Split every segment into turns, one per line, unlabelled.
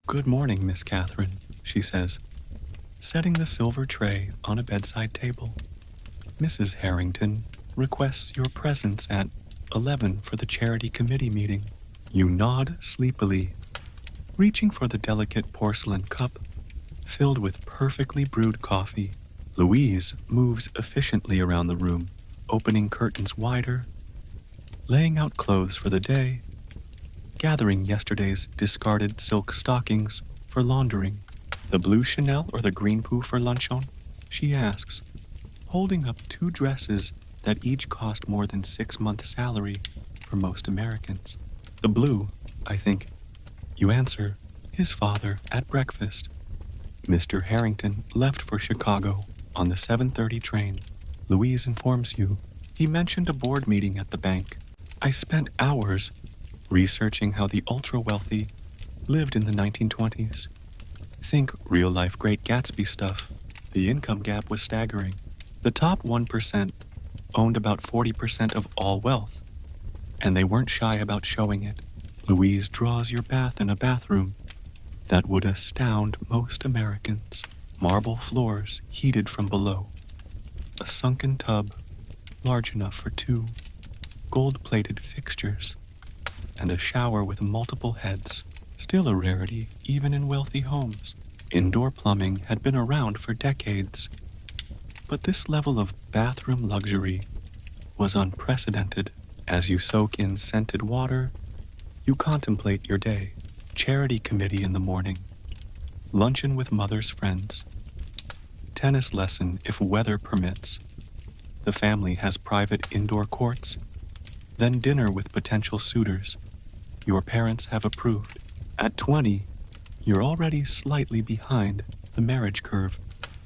"Good morning, Miss Catherine," she says, setting the silver tray on a bedside table. "Mrs. Harrington requests your presence at 11 for the charity committee meeting." You nod sleepily, reaching for the delicate porcelain cup filled with perfectly brewed coffee. Louise moves efficiently around the room, opening curtains wider, laying out clothes for the day, gathering yesterday's discarded silk stockings for laundering. "The blue Chanel or the green poo for luncheon?" she asks, holding up two dresses that each cost more than 6 months' salary for most Americans. "The blue, I think," you answer, his father at breakfast. Mr. Harrington left for Chicago on the 7:30 train. Louise informs you he mentioned a board meeting at the bank. "I spent hours researching how the ultra-wealthy lived in the 1920s. Think real-life Great Gatsby stuff. The income gap was staggering. The top 1% owned about 40% of all wealth, and they weren't shy about showing it." Louise draws your bath in a bathroom that would astound most Americans. Marble floors heated from below. A sunken tub large enough for two. Gold-plated fixtures. And a shower with multiple heads. Still a rarity even in wealthy homes. Indoor plumbing had been around for decades. But this level of bathroom luxury was unprecedented. As you soak in scented water, you contemplate your day. Charity committee in the morning. Luncheon with mother's friends. Tennis lesson if weather permits. The family has private indoor courts. Then dinner with potential suitors. Your parents have approved. At 20, you're already slightly behind the marriage curve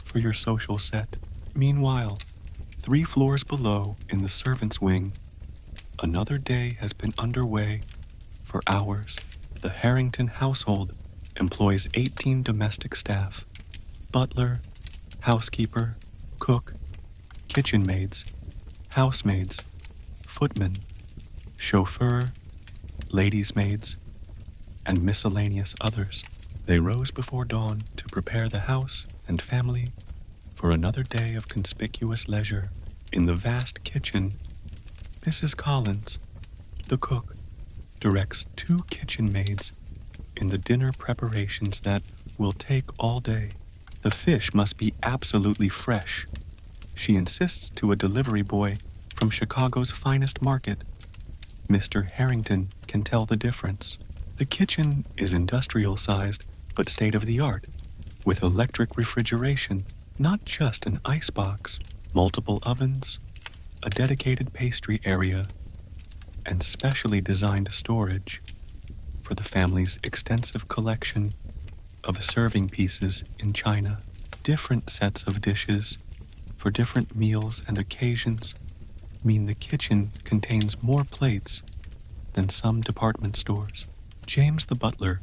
for your social set. Meanwhile, 3 floors below in the servants' wing, another day has been underway for hours. The Harrington household employs 18 domestic staff: butler, housekeeper, cook, kitchen maids, housemaids, footmen, chauffeur, ladies' maids, and miscellaneous others. They rose before dawn to prepare the house and family for another day of conspicuous leisure. In the vast kitchen, Mrs. Collins, the cook, directs 2 kitchen maids in the dinner preparations that will take all day. The fish must be absolutely fresh. She insists to a delivery boy from Chicago's finest market. Mr. Harrington can tell the difference. The kitchen is industrial-sized but state-of-the-art, with electric refrigeration, not just an icebox, multiple ovens, a dedicated pastry area, and specially designed storage for the family's extensive collection of serving pieces in china. Different sets of dishes for different meals and occasions mean the kitchen contains more plates than some department stores. James the butler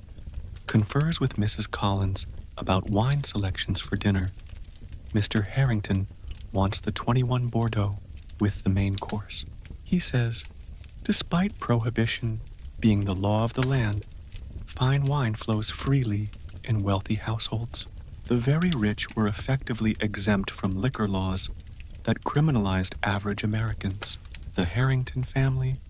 confers with Mrs. Collins about wine selections for dinner. Mr. Harrington wants the 21 Bordeaux with the main course. He says, despite Prohibition being the law of the land, fine wine flows freely in wealthy households. The very rich were effectively exempt from liquor laws that criminalized average Americans. The Harrington family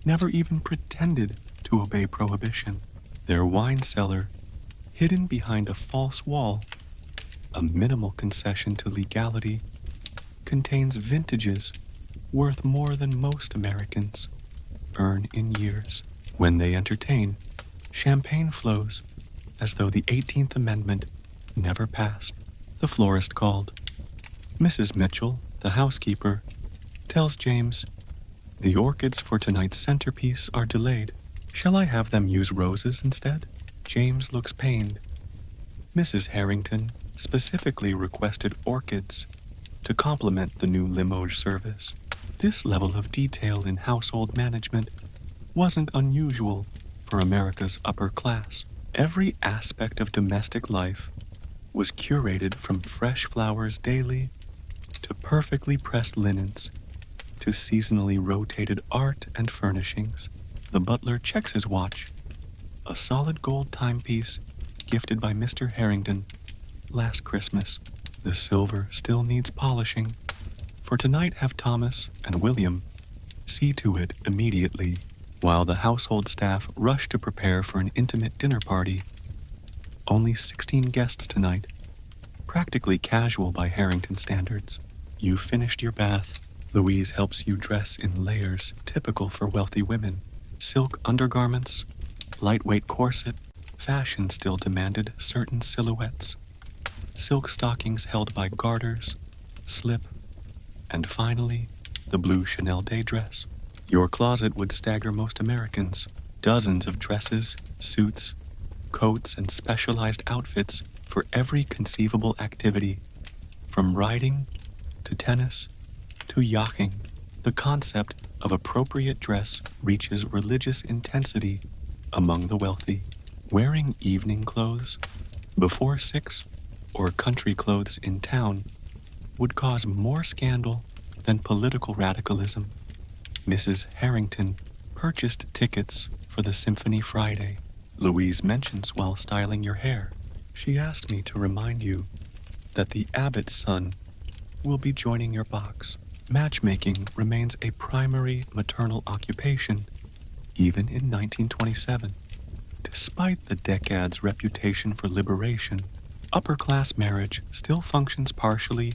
never even pretended to obey Prohibition. Their wine cellar, hidden behind a false wall, a minimal concession to legality, contains vintages worth more than most Americans earn in years. When they entertain, champagne flows as though the 18th Amendment never passed. The florist called. Mrs. Mitchell, the housekeeper, tells James, the orchids for tonight's centerpiece are delayed. Shall I have them use roses instead? James looks pained. Mrs. Harrington specifically requested orchids to complement the new Limoges service. This level of detail in household management wasn't unusual for America's upper class. Every aspect of domestic life was curated from fresh flowers daily to perfectly pressed linens to seasonally rotated art and furnishings. The butler checks his watch. A solid gold timepiece gift gifted by Mr. Harrington last Christmas. The silver still needs polishing. For tonight, have Thomas and William see to it immediately, while the household staff rush to prepare for an intimate dinner party. Only 16 guests tonight, practically casual by Harrington standards. You've finished your bath. Louise helps you dress in layers typical for wealthy women. Silk undergarments, lightweight corset, fashion still demanded certain silhouettes. Silk stockings held by garters, slip, and finally, the blue Chanel day dress. Your closet would stagger most Americans. Dozens of dresses, suits, coats, and specialized outfits for every conceivable activity, from riding to tennis to yachting. The concept of appropriate dress reaches religious intensity among the wealthy. Wearing evening clothes before 6 or country clothes in town would cause more scandal than political radicalism. Mrs. Harrington purchased tickets for the Symphony Friday. Louise mentions while styling your hair. She asked me to remind you that the Abbott's son will be joining your box. Matchmaking remains a primary maternal occupation, even in 1927. Despite the decade's reputation for liberation, upper-class marriage still functions partially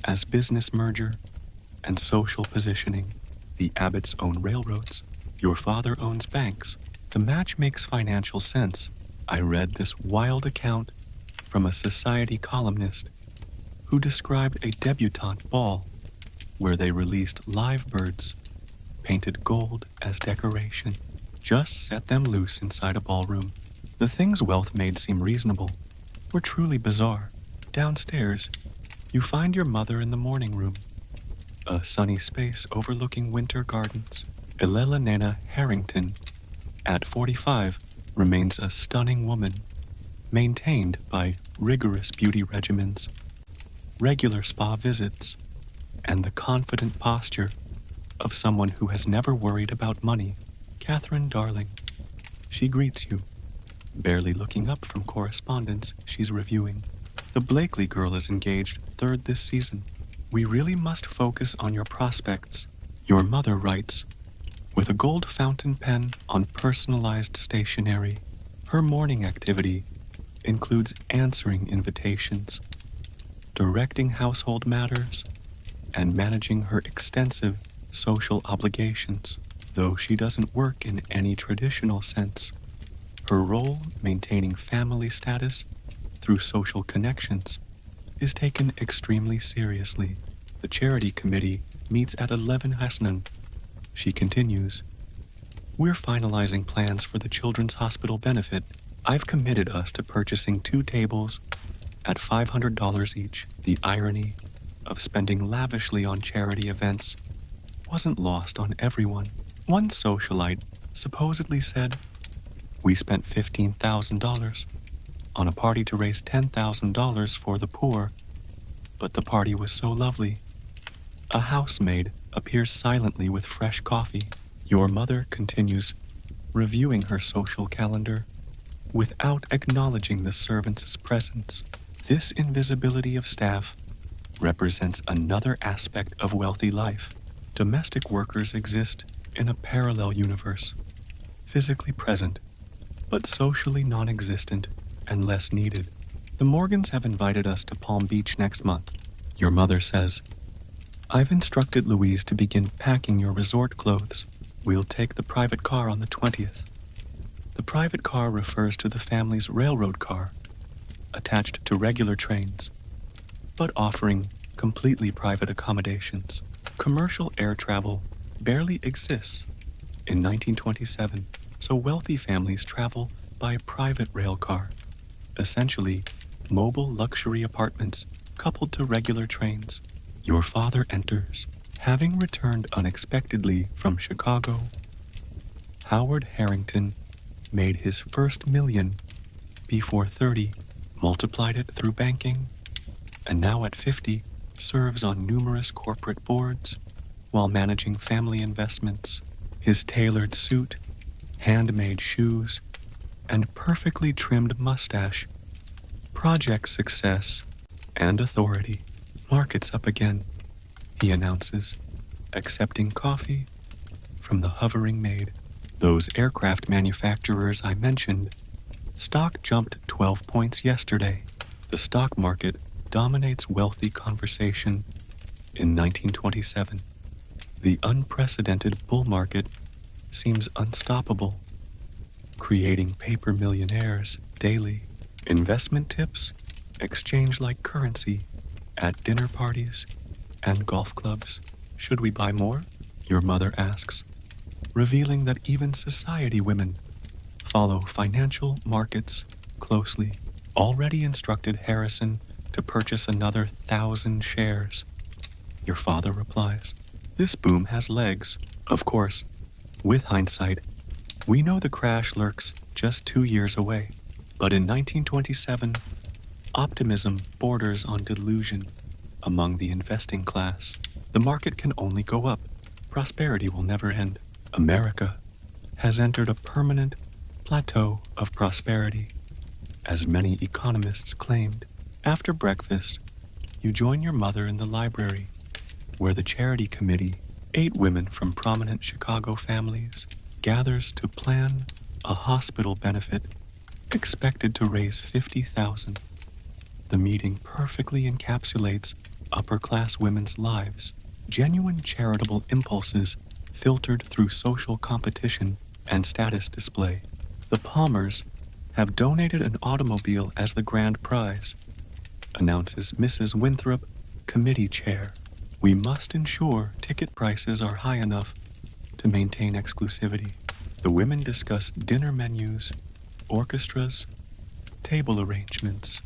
as business merger and social positioning. The Abbotts own railroads. Your father owns banks. The match makes financial sense. I read this wild account from a society columnist who described a debutante ball where they released live birds, painted gold as decoration. Just set them loose inside a ballroom. The things wealth made seem reasonable were truly bizarre. Downstairs, you find your mother in the morning room, a sunny space overlooking winter gardens. Elela Nana Harrington, at 45, remains a stunning woman, maintained by rigorous beauty regimens, regular spa visits, and the confident posture of someone who has never worried about money. Catherine Darling. She greets you, barely looking up from correspondence she's reviewing. The Blakely girl is engaged third this season. We really must focus on your prospects. Your mother writes, with a gold fountain pen on personalized stationery. Her morning activity includes answering invitations, directing household matters, and managing her extensive social obligations. Though she doesn't work in any traditional sense, her role maintaining family status through social connections is taken extremely seriously. The charity committee meets at 11 Hasnan. She continues, we're finalizing plans for the Children's Hospital benefit. I've committed us to purchasing 2 tables at $500 each. The irony of spending lavishly on charity events wasn't lost on everyone. One socialite supposedly said, we spent $15,000 on a party to raise $10,000 for the poor, but the party was so lovely. A housemaid appears silently with fresh coffee. Your mother continues reviewing her social calendar without acknowledging the servants' presence. This invisibility of staff represents another aspect of wealthy life. Domestic workers exist in a parallel universe, physically present, but socially non-existent and less needed. The Morgans have invited us to Palm Beach next month. Your mother says, I've instructed Louise to begin packing your resort clothes. We'll take the private car on the 20th. The private car refers to the family's railroad car, attached to regular trains, but offering completely private accommodations. Commercial air travel barely exists in 1927, so wealthy families travel by a private rail car, essentially mobile luxury apartments coupled to regular trains. Your father enters. Having returned unexpectedly from Chicago, Howard Harrington made his first million before 30, multiplied it through banking, and now at 50 serves on numerous corporate boards while managing family investments. His tailored suit, handmade shoes, and perfectly trimmed mustache. Project success and authority. Market's up again, he announces, accepting coffee from the hovering maid. Those aircraft manufacturers I mentioned, stock jumped 12 points yesterday. The stock market dominates wealthy conversation in 1927. The unprecedented bull market seems unstoppable, creating paper millionaires daily. Investment tips exchange like currency at dinner parties and golf clubs. Should we buy more? Your mother asks, revealing that even society women follow financial markets closely. Already instructed Harrison to purchase another 1,000 shares. Your father replies, this boom has legs. Of course, with hindsight, we know the crash lurks just 2 years away. But in 1927, optimism borders on delusion among the investing class. The market can only go up. Prosperity will never end. America has entered a permanent plateau of prosperity, as many economists claimed. After breakfast, you join your mother in the library, where the charity committee, 8 women from prominent Chicago families, gathers to plan a hospital benefit expected to raise $50,000. The meeting perfectly encapsulates upper-class women's lives, genuine charitable impulses filtered through social competition and status display. The Palmers have donated an automobile as the grand prize, announces Mrs. Winthrop, committee chair. We must ensure ticket prices are high enough to maintain exclusivity. The women discuss dinner menus, orchestras, table arrangements,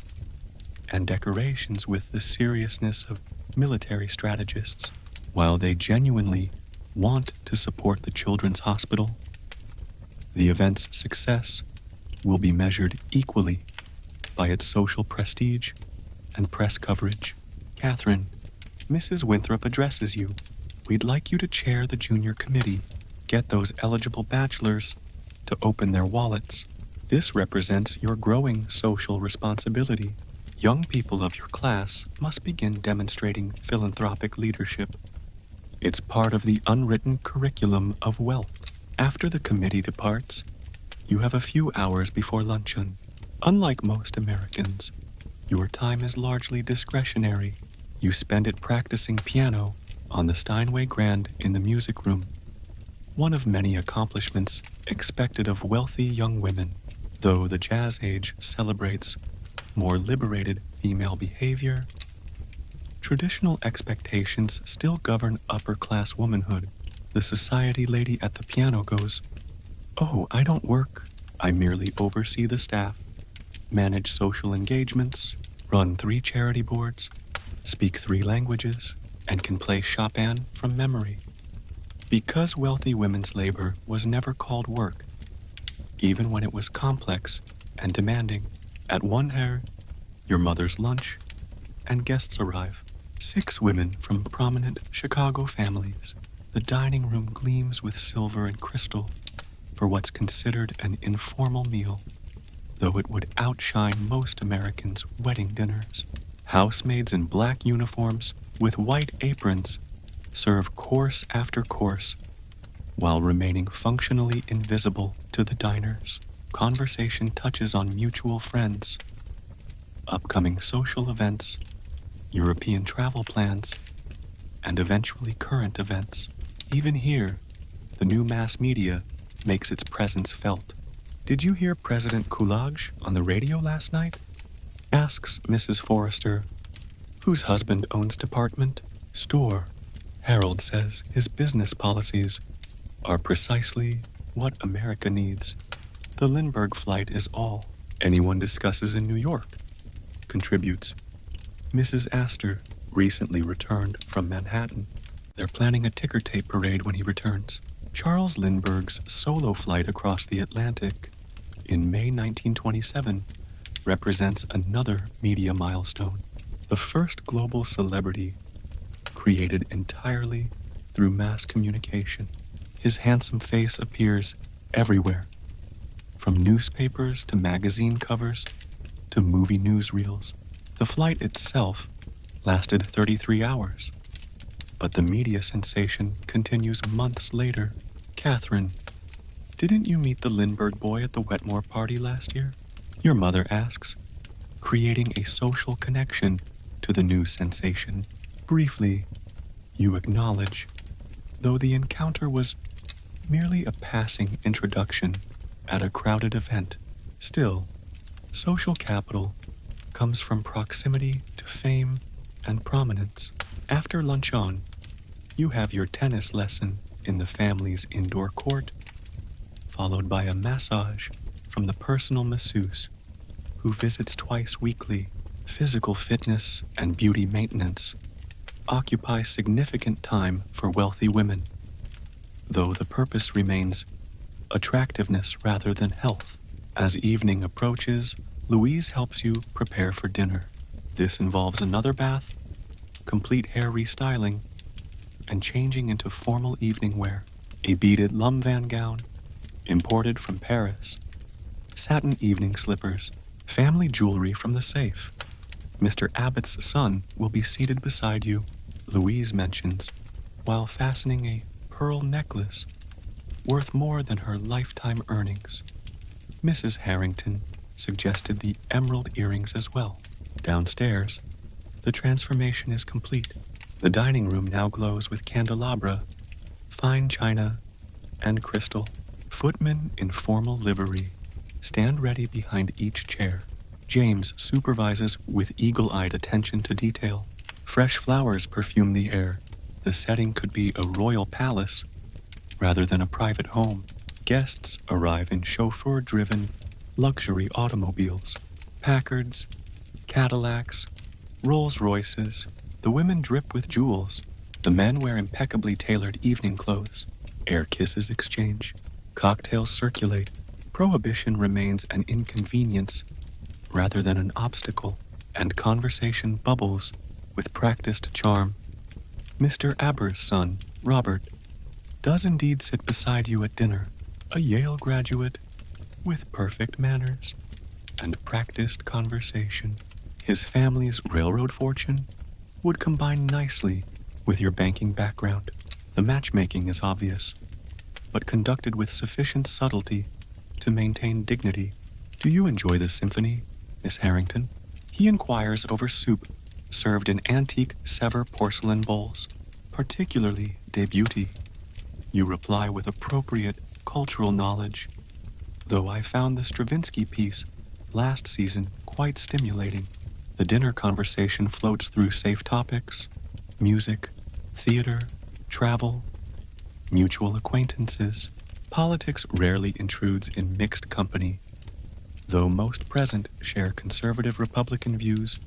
and decorations with the seriousness of military strategists. While they genuinely want to support the children's hospital, the event's success will be measured equally by its social prestige and press coverage. Catherine, Mrs. Winthrop addresses you. We'd like you to chair the junior committee. Get those eligible bachelors to open their wallets. This represents your growing social responsibility. Young people of your class must begin demonstrating philanthropic leadership. It's part of the unwritten curriculum of wealth. After the committee departs, you have a few hours before luncheon. Unlike most Americans, your time is largely discretionary. You spend it practicing piano on the Steinway Grand in the music room, one of many accomplishments expected of wealthy young women, though the jazz age celebrates more liberated female behavior. Traditional expectations still govern upper-class womanhood. The society lady at the piano goes, "Oh, I don't work. I merely oversee the staff, manage social engagements, run 3 charity boards, speak 3 languages, and can play Chopin from memory." Because wealthy women's labor was never called work, even when it was complex and demanding. At 1 your mother's lunch, and guests arrive. 6 women from prominent Chicago families. The dining room gleams with silver and crystal for what's considered an informal meal, though it would outshine most Americans' wedding dinners. Housemaids in black uniforms with white aprons serve course after course while remaining functionally invisible to the diners. Conversation touches on mutual friends, upcoming social events, European travel plans, and eventually current events. Even here, the new mass media makes its presence felt. "Did you hear President Coolidge on the radio last night?" asks Mrs. Forrester, whose husband owns department store. Harold says his business policies are precisely what America needs. The Lindbergh flight is all anyone discusses in New York, contributes Mrs. Astor, recently returned from Manhattan. They're planning a ticker tape parade when he returns. Charles Lindbergh's solo flight across the Atlantic in May 1927 represents another media milestone. The first global celebrity created entirely through mass communication. His handsome face appears everywhere, From newspapers to magazine covers to movie newsreels, the flight itself lasted 33 hours. But the media sensation continues months later. Catherine, didn't you meet the Lindbergh boy at the Wetmore party last year? Your mother asks, creating a social connection to the news sensation. Briefly, you acknowledge, though the encounter was merely a passing introduction at a crowded event. Still, social capital comes from proximity to fame and prominence. After lunch on, you have your tennis lesson in the family's indoor court, followed by a massage from the personal masseuse who visits twice weekly. Physical fitness and beauty maintenance occupy significant time for wealthy women, though the purpose remains attractiveness rather than health. As evening approaches, Louise helps you prepare for dinner. This involves another bath, complete hair restyling, and changing into formal evening wear. A beaded Lumvan gown, imported from Paris, satin evening slippers, family jewelry from the safe. Mr. Abbott's son will be seated beside you, Louise mentions, while fastening a pearl necklace worth more than her lifetime earnings. Mrs. Harrington suggested the emerald earrings as well. Downstairs, the transformation is complete. The dining room now glows with candelabra, fine china, and crystal. Footmen in formal livery stand ready behind each chair. James supervises with eagle-eyed attention to detail. Fresh flowers perfume the air. The setting could be a royal palace rather than a private home. Guests arrive in chauffeur-driven luxury automobiles. Packards, Cadillacs, Rolls-Royces. The women drip with jewels. The men wear impeccably tailored evening clothes. Air kisses exchange. Cocktails circulate. Prohibition remains an inconvenience rather than an obstacle, and conversation bubbles with practiced charm. Mr. Aber's son, Robert, does indeed sit beside you at dinner, a Yale graduate with perfect manners and practiced conversation. His family's railroad fortune would combine nicely with your banking background. The matchmaking is obvious, but conducted with sufficient subtlety to maintain dignity. Do you enjoy the symphony, Miss Harrington? He inquires over soup served in antique Sevres porcelain bowls, particularly de beauty. You reply with appropriate cultural knowledge, though I found the Stravinsky piece last season quite stimulating. The dinner conversation floats through safe topics, music, theater, travel, mutual acquaintances. Politics rarely intrudes in mixed company, though most present share conservative Republican views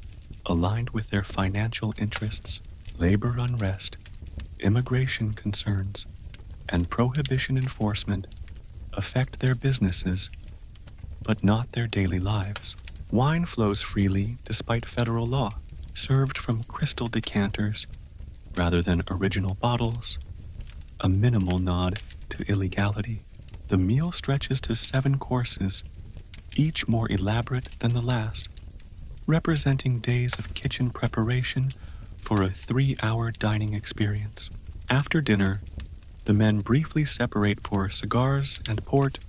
aligned with their financial interests. Labor unrest, immigration concerns, and prohibition enforcement affect their businesses, but not their daily lives. Wine flows freely despite federal law, served from crystal decanters rather than original bottles, a minimal nod to illegality. The meal stretches to 7 courses, each more elaborate than the last, representing days of kitchen preparation for a 3-hour dining experience. After dinner, the men briefly separate for cigars and port,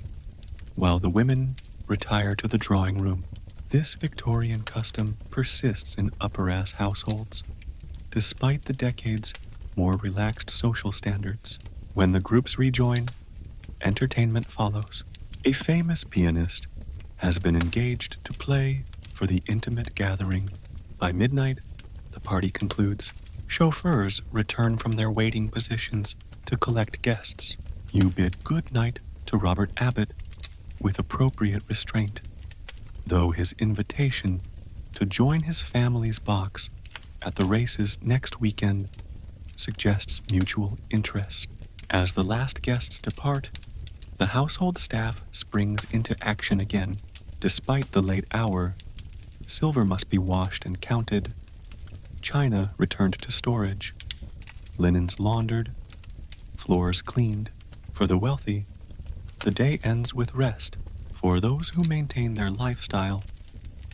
while the women retire to the drawing room. This Victorian custom persists in upper-ass households, despite the decades' more relaxed social standards. When the groups rejoin, entertainment follows. A famous pianist has been engaged to play for the intimate gathering. By midnight, the party concludes. Chauffeurs return from their waiting positions to collect guests. You bid good night to Robert Abbott with appropriate restraint, though his invitation to join his family's box at the races next weekend suggests mutual interest. As the last guests depart, the household staff springs into action again. Despite the late hour, silver must be washed and counted, china returned to storage, linens laundered, floors cleaned. For the wealthy, the day ends with rest, For those who maintain their lifestyle,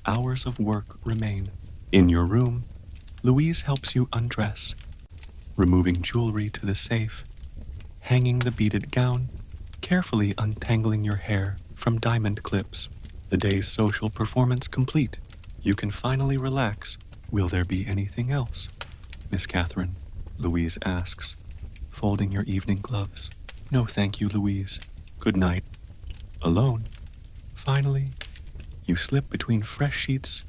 hours of work remain. In your room, Louise helps you undress, removing jewelry to the safe, hanging the beaded gown, carefully untangling your hair from diamond clips. The day's social performance complete. You can finally relax. Will there be anything else, Miss Catherine? Louise asks, folding your evening gloves. No, thank you, Louise. Good night. Alone. Finally, you slip between fresh sheets,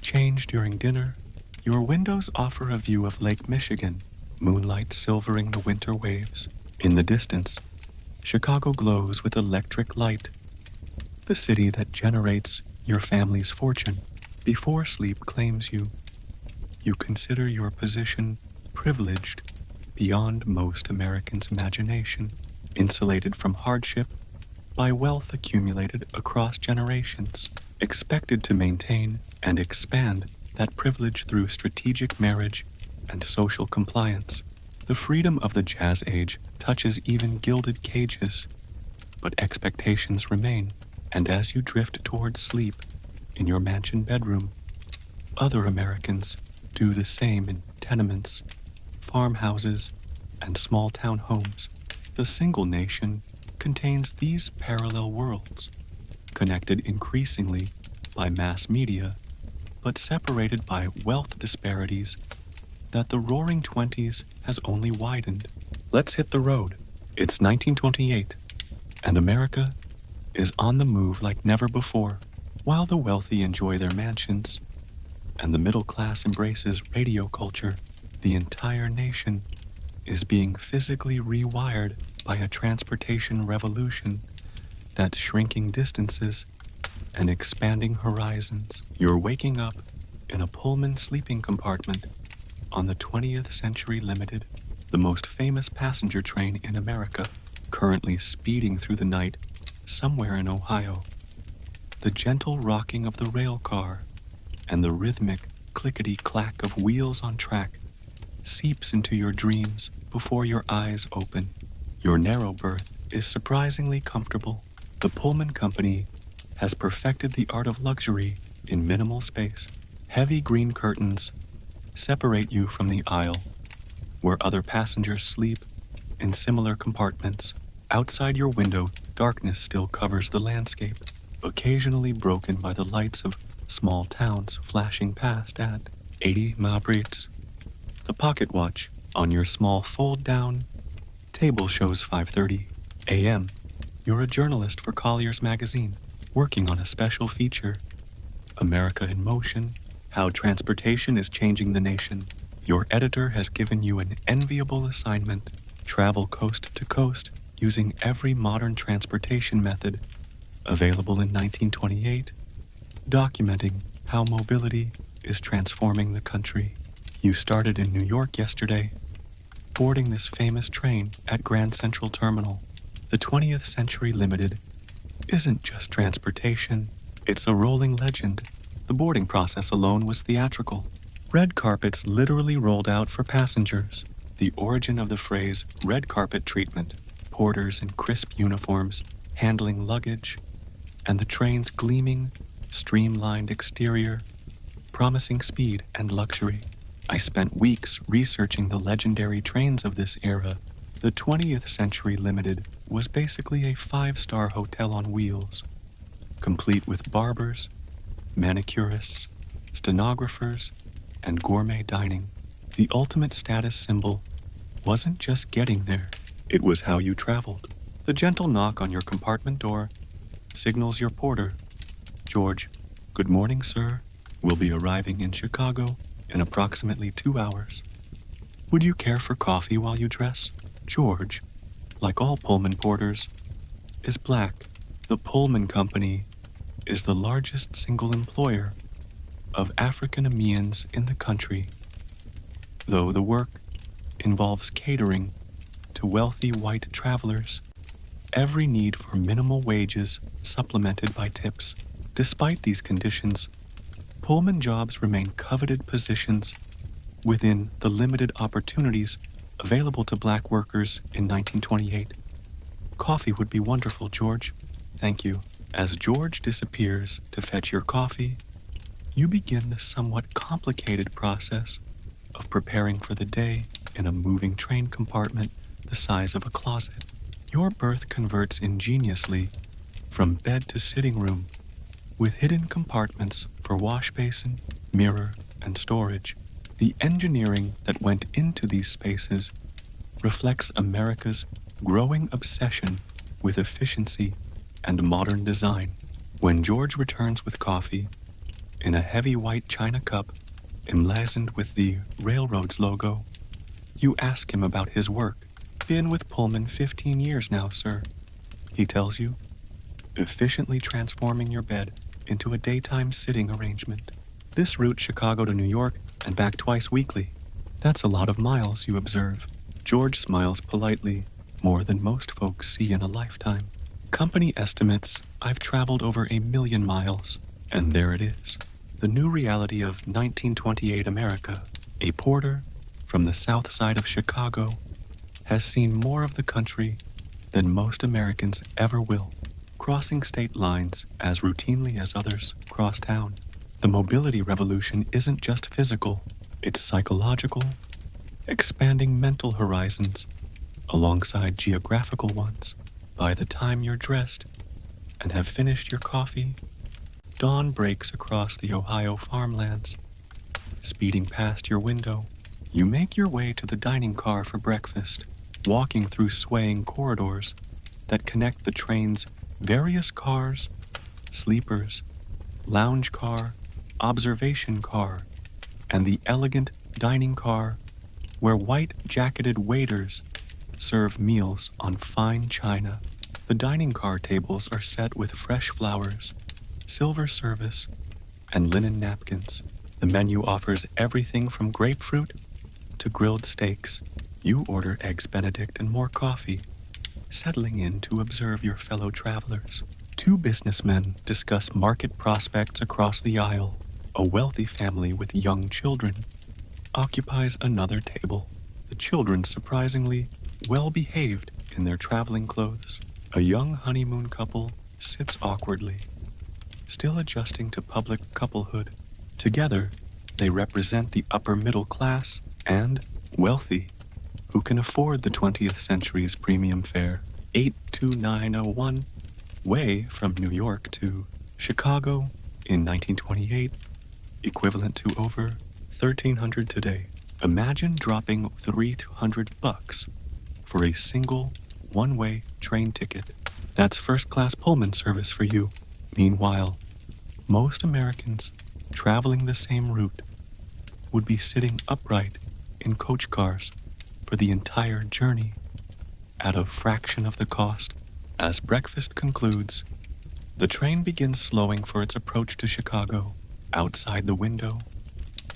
change during dinner. Your windows offer a view of Lake Michigan, moonlight silvering the winter waves. In the distance, Chicago glows with electric light, the city that generates your family's fortune. Before sleep claims you, you consider your position privileged beyond most Americans' imagination, insulated from hardship by wealth accumulated across generations, expected to maintain and expand that privilege through strategic marriage and social compliance. The freedom of the jazz age touches even gilded cages, but expectations remain, and as you drift towards sleep in your mansion bedroom, other Americans do the same in tenements, farmhouses, and small town homes. The single nation contains these parallel worlds, connected increasingly by mass media, but separated by wealth disparities that the Roaring Twenties has only widened. Let's hit the road. It's 1928, and America is on the move like never before. While the wealthy enjoy their mansions, and the middle class embraces radio culture, the entire nation is being physically rewired by a transportation revolution that's shrinking distances and expanding horizons. You're waking up in a Pullman sleeping compartment on the 20th Century Limited, the most famous passenger train in America, currently speeding through the night somewhere in Ohio. The gentle rocking of the rail car and the rhythmic clickety-clack of wheels on track seeps into your dreams before your eyes open. Your narrow berth is surprisingly comfortable. The Pullman Company has perfected the art of luxury in minimal space. Heavy green curtains separate you from the aisle, where other passengers sleep in similar compartments. Outside your window, darkness still covers the landscape, occasionally broken by the lights of small towns flashing past at 80 miles. The pocket watch on your small fold-down table shows 5:30 a.m. You're a journalist for Collier's magazine, working on a special feature, America in Motion, How Transportation is Changing the Nation. Your editor has given you an enviable assignment: travel coast to coast using every modern transportation method available in 1928, documenting how mobility is transforming the country. You started in New York yesterday, boarding this famous train at Grand Central Terminal. The 20th Century Limited isn't just transportation, it's a rolling legend. The boarding process alone was theatrical. Red carpets literally rolled out for passengers. The origin of the phrase red carpet treatment, porters in crisp uniforms handling luggage, and the train's gleaming, streamlined exterior, promising speed and luxury. I spent weeks researching the legendary trains of this era. The 20th Century Limited was basically a 5-star hotel on wheels, complete with barbers, manicurists, stenographers, and gourmet dining. The ultimate status symbol wasn't just getting there, it was how you traveled. The gentle knock on your compartment door signals your porter, George. Good morning, sir. We'll be arriving in Chicago in approximately 2 hours. Would you care for coffee while you dress? George, like all Pullman porters, is black. The Pullman Company is the largest single employer of African-Americans in the country, though the work involves catering to wealthy white travelers. Every need for minimal wages supplemented by tips. Despite these conditions, Pullman jobs remain coveted positions within the limited opportunities available to black workers in 1928. Coffee would be wonderful, George. Thank you. As George disappears to fetch your coffee, you begin the somewhat complicated process of preparing for the day in a moving train compartment the size of a closet. Your berth converts ingeniously from bed to sitting room, with hidden compartments for wash basin, mirror, and storage. The engineering that went into these spaces reflects America's growing obsession with efficiency and modern design. When George returns with coffee, in a heavy white china cup emblazoned with the railroad's logo, you ask him about his work. Been with Pullman 15 years now, sir, he tells you, efficiently transforming your bed into a daytime sitting arrangement. This route Chicago to New York and back twice weekly. That's a lot of miles, you observe. George smiles politely, more than most folks see in a lifetime. Company estimates I've traveled over 1 million miles, and there it is. The new reality of 1928 America. A porter from the south side of Chicago has seen more of the country than most Americans ever will, crossing state lines as routinely as others cross town. The mobility revolution isn't just physical, it's psychological, expanding mental horizons alongside geographical ones. By the time you're dressed and have finished your coffee, dawn breaks across the Ohio farmlands. Speeding past your window, you make your way to the dining car for breakfast, walking through swaying corridors that connect the train's various cars, sleepers, lounge car, observation car, and the elegant dining car where white-jacketed waiters serve meals on fine china. The dining car tables are set with fresh flowers, silver service, and linen napkins. The menu offers everything from grapefruit to grilled steaks. You order eggs Benedict and more coffee, settling in to observe your fellow travelers. Two businessmen discuss market prospects across the aisle. A wealthy family with young children occupies another table. The children surprisingly well behaved in their traveling clothes. A young honeymoon couple sits awkwardly, still adjusting to public couplehood. Together, they represent the upper middle class and wealthy who can afford the 20th century's premium fare. 82901 way from New York to Chicago in 1928, equivalent to over $1,300 today. Imagine dropping $300 for a single one-way train ticket. That's first-class Pullman service for you. Meanwhile, most Americans traveling the same route would be sitting upright in coach cars for the entire journey at a fraction of the cost. As breakfast concludes, the train begins slowing for its approach to Chicago. Outside the window,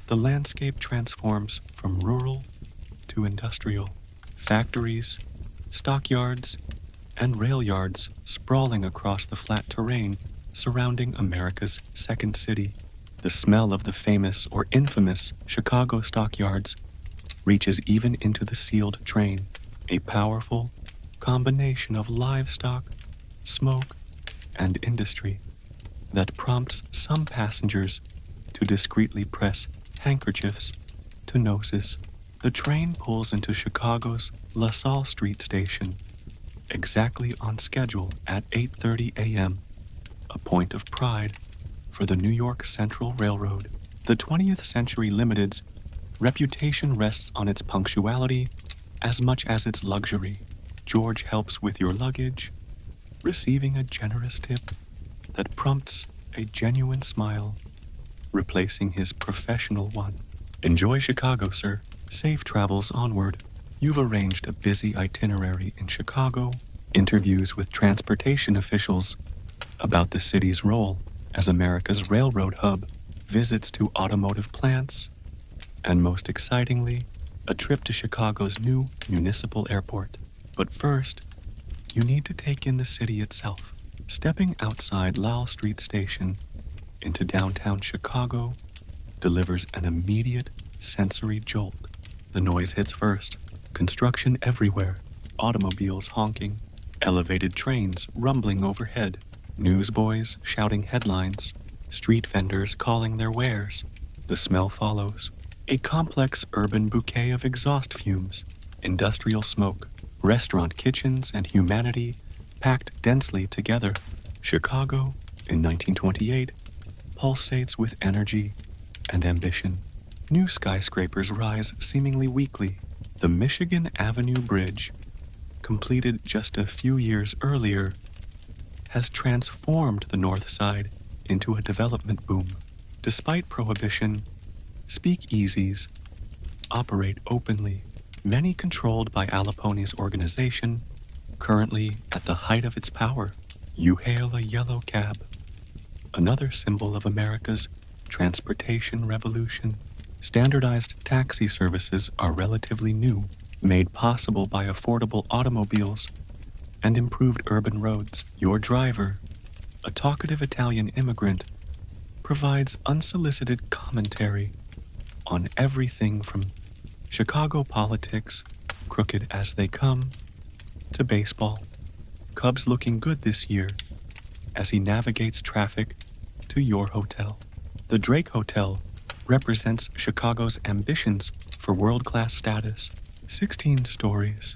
the landscape transforms from rural to industrial. Factories, stockyards, and rail yards sprawling across the flat terrain surrounding America's second city. The smell of the famous or infamous Chicago stockyards reaches even into the sealed train, a powerful combination of livestock, smoke, and industry that prompts some passengers to discreetly press handkerchiefs to noses. The train pulls into Chicago's LaSalle Street station, exactly on schedule at 8:30 a.m., a point of pride for the New York Central Railroad. The 20th Century Limited's reputation rests on its punctuality as much as its luxury. George helps with your luggage, receiving a generous tip that prompts a genuine smile, replacing his professional one. Enjoy Chicago, sir. Safe travels onward. You've arranged a busy itinerary in Chicago, interviews with transportation officials about the city's role as America's railroad hub, visits to automotive plants, and most excitingly, a trip to Chicago's new municipal airport. But first, you need to take in the city itself. Stepping outside Lowell Street Station into downtown Chicago delivers an immediate sensory jolt. The noise hits first. Construction everywhere, automobiles honking, elevated trains rumbling overhead, Newsboys shouting headlines, street vendors calling their wares. The smell follows. A complex urban bouquet of exhaust fumes, industrial smoke, restaurant kitchens, and humanity packed densely together. Chicago, in 1928, pulsates with energy and ambition. New skyscrapers rise seemingly weekly. The Michigan Avenue Bridge, completed just a few years earlier, has transformed the North Side into a development boom. Despite Prohibition, speak-easies operate openly, many controlled by Al Capone's organization, currently at the height of its power. You hail a yellow cab, another symbol of America's transportation revolution. Standardized taxi services are relatively new, made possible by affordable automobiles and improved urban roads. Your driver, a talkative Italian immigrant, provides unsolicited commentary on everything from Chicago politics, crooked as they come, to baseball. Cubs looking good this year as he navigates traffic to your hotel. The Drake Hotel represents Chicago's ambitions for world-class status. 16 stories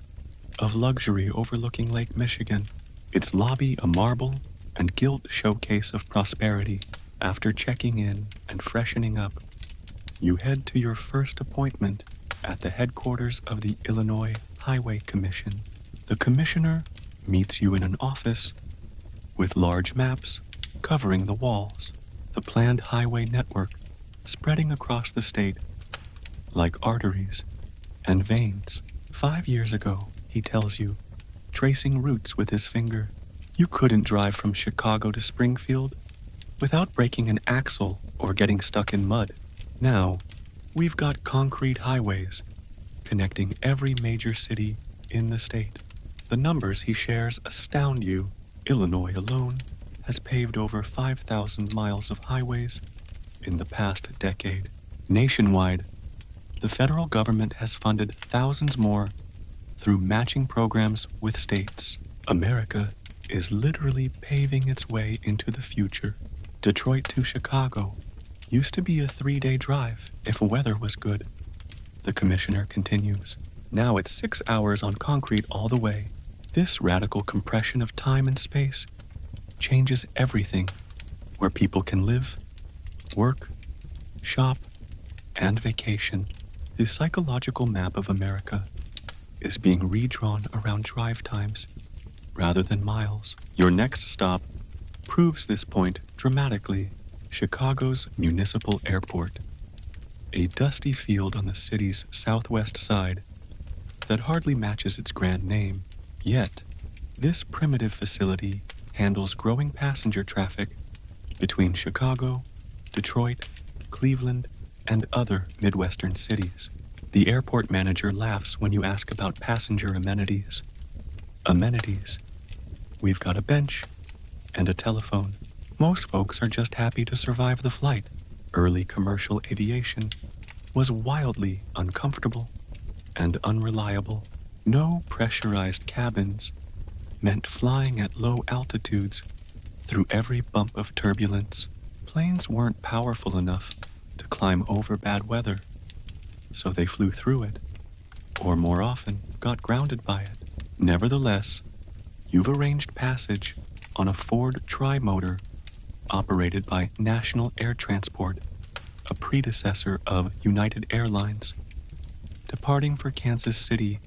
of luxury overlooking Lake Michigan, its lobby a marble and gilt showcase of prosperity. After checking in and freshening up, you head to your first appointment at the headquarters of the Illinois Highway Commission. The commissioner meets you in an office with large maps covering the walls. The planned highway network spreading across the state like arteries and veins. 5 years ago, he tells you, tracing routes with his finger, you couldn't drive from Chicago to Springfield without breaking an axle or getting stuck in mud. Now, we've got concrete highways connecting every major city in the state. The numbers he shares astound you. Illinois alone has paved over 5,000 miles of highways in the past decade. Nationwide, the federal government has funded thousands more through matching programs with states. America is literally paving its way into the future. Detroit to Chicago used to be a 3-day drive if weather was good. The commissioner continues. Now it's 6 hours on concrete all the way. This radical compression of time and space changes everything, where people can live, work, shop, and vacation. The psychological map of America is being redrawn around drive times rather than miles. Your next stop proves this point dramatically. Chicago's Municipal Airport, a dusty field on the city's southwest side that hardly matches its grand name. Yet, this primitive facility handles growing passenger traffic between Chicago, Detroit, Cleveland, and other Midwestern cities. The airport manager laughs when you ask about passenger amenities. Amenities. We've got a bench and a telephone. Most folks are just happy to survive the flight. Early commercial aviation was wildly uncomfortable and unreliable. No pressurized cabins meant flying at low altitudes through every bump of turbulence. Planes weren't powerful enough to climb over bad weather, so they flew through it, or more often, got grounded by it. Nevertheless, you've arranged passage on a Ford Tri-Motor operated by National Air Transport, a predecessor of United Airlines, departing for Kansas City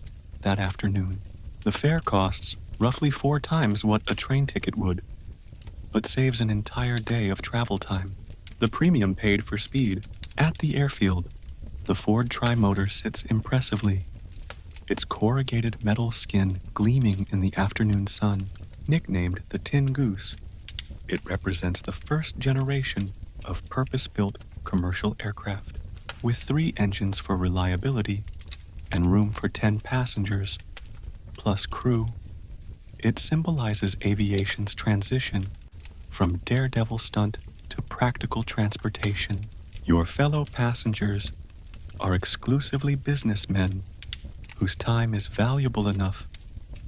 that afternoon. The fare costs roughly 4 times what a train ticket would, but saves an entire day of travel time. The premium paid for speed. At the airfield, the Ford Tri-Motor sits impressively, its corrugated metal skin gleaming in the afternoon sun. Nicknamed the Tin Goose, it represents the first generation of purpose-built commercial aircraft. With 3 engines for reliability and room for 10 passengers, plus crew, it symbolizes aviation's transition from daredevil stunt to practical transportation. Your fellow passengers are exclusively businessmen whose time is valuable enough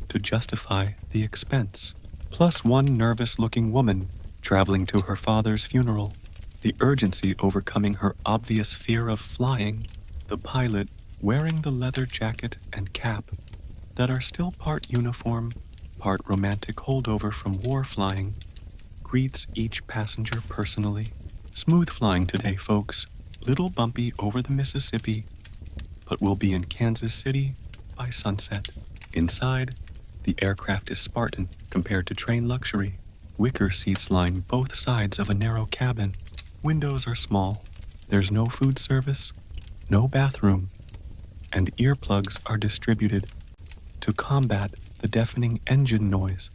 to justify the expense. plus one nervous-looking woman traveling to her father's funeral, the urgency overcoming her obvious fear of flying, the pilot wearing the leather jacket and cap that are still part uniform, part romantic holdover from war flying, greets each passenger personally. Smooth flying today, folks. Little bumpy over the Mississippi, but we'll be in Kansas City by sunset. Inside, the aircraft is Spartan compared to train luxury. Wicker seats line both sides of a narrow cabin. Windows are small. There's no food service, no bathroom, and earplugs are distributed to combat the deafening engine noise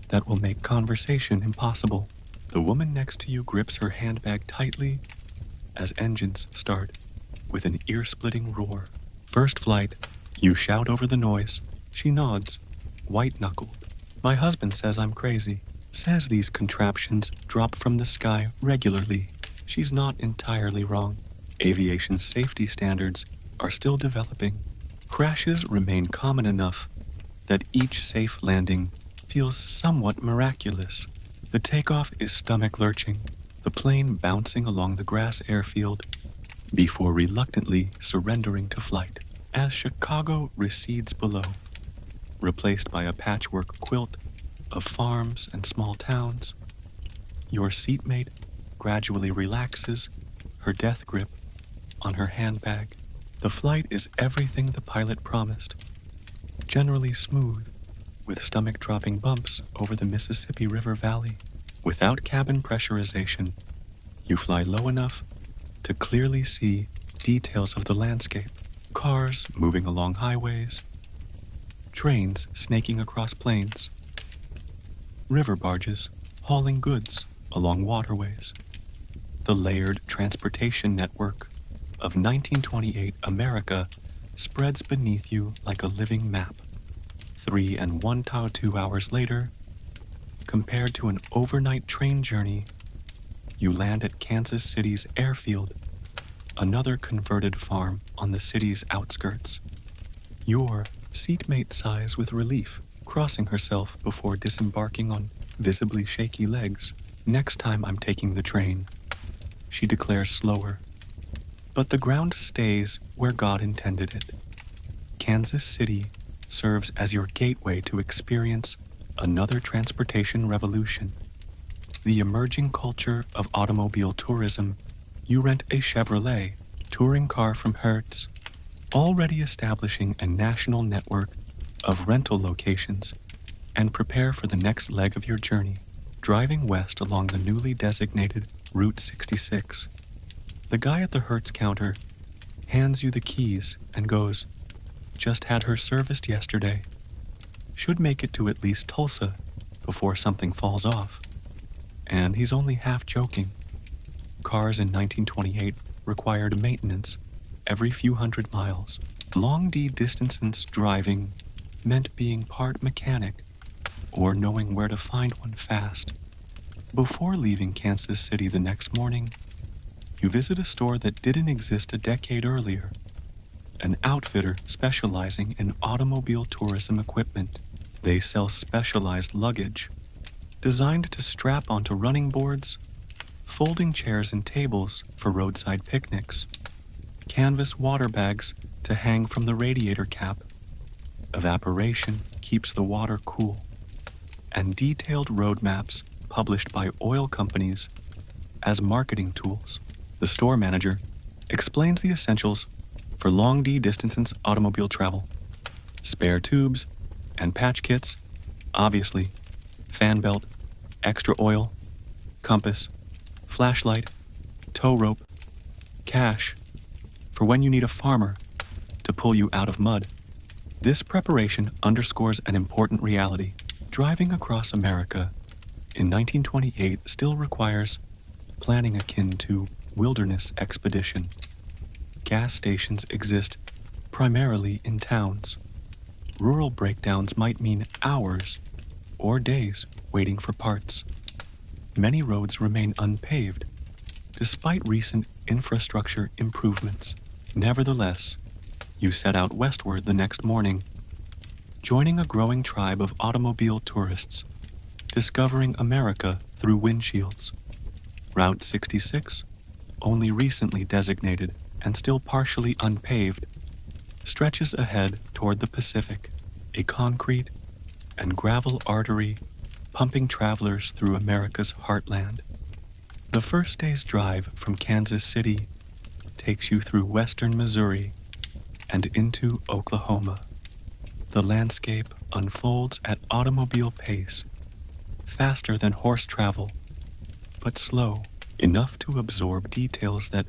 that will make conversation impossible. The woman next to you grips her handbag tightly as engines start with an ear-splitting roar. First flight, you shout over the noise. She nods, white-knuckled. My husband says I'm crazy, says these contraptions drop from the sky regularly. She's not entirely wrong. Aviation safety standards are still developing. Crashes remain common enough that each safe landing feels somewhat miraculous. The takeoff is stomach-lurching, the plane bouncing along the grass airfield before reluctantly surrendering to flight. As Chicago recedes below, replaced by a patchwork quilt of farms and small towns, your seatmate gradually relaxes her death grip on her handbag. The flight is everything the pilot promised, generally smooth, with stomach-dropping bumps over the Mississippi River Valley. Without cabin pressurization, you fly low enough to clearly see details of the landscape. Cars moving along highways, trains snaking across plains, river barges hauling goods along waterways. The layered transportation network of 1928 America spreads beneath you like a living map. 3 and 1/2 hours later, compared to an overnight train journey, you land at Kansas City's airfield, another converted farm on the city's outskirts. Your seatmate sighs with relief, crossing herself before disembarking on visibly shaky legs. Next time I'm taking the train, she declares slower. But the ground stays where God intended it. Kansas City serves as your gateway to experience another transportation revolution. The emerging culture of automobile tourism. You rent a Chevrolet touring car from Hertz, already establishing a national network of rental locations, and prepare for the next leg of your journey, driving west along the newly designated Route 66. The guy at the Hertz counter hands you the keys and goes, "Just had her serviced yesterday. Should make it to at least Tulsa before something falls off." And he's only half joking. Cars in 1928 required maintenance every few hundred miles. Long distance driving meant being part mechanic or knowing where to find one fast. Before leaving Kansas City the next morning, you visit a store that didn't exist a decade earlier, an outfitter specializing in automobile tourism equipment. They sell specialized luggage, designed to strap onto running boards, folding chairs and tables for roadside picnics, canvas water bags to hang from the radiator cap. Evaporation keeps the water cool, and detailed road maps published by oil companies as marketing tools. The store manager explains the essentials for long distance automobile travel. Spare tubes and patch kits, obviously, fan belt, extra oil, compass, flashlight, tow rope, cash, for when you need a farmer to pull you out of mud. This preparation underscores an important reality. Driving across America in 1928 still requires planning akin to wilderness expedition. Gas stations exist primarily in towns. Rural breakdowns might mean hours or days waiting for parts. Many roads remain unpaved, despite recent infrastructure improvements. Nevertheless, you set out westward the next morning, joining a growing tribe of automobile tourists discovering America through windshields. Route 66, only recently designated and still partially unpaved, stretches ahead toward the Pacific, a concrete and gravel artery pumping travelers through America's heartland. The first day's drive from Kansas City takes you through western Missouri and into Oklahoma. The landscape unfolds at automobile pace, faster than horse travel, but slow enough to absorb details that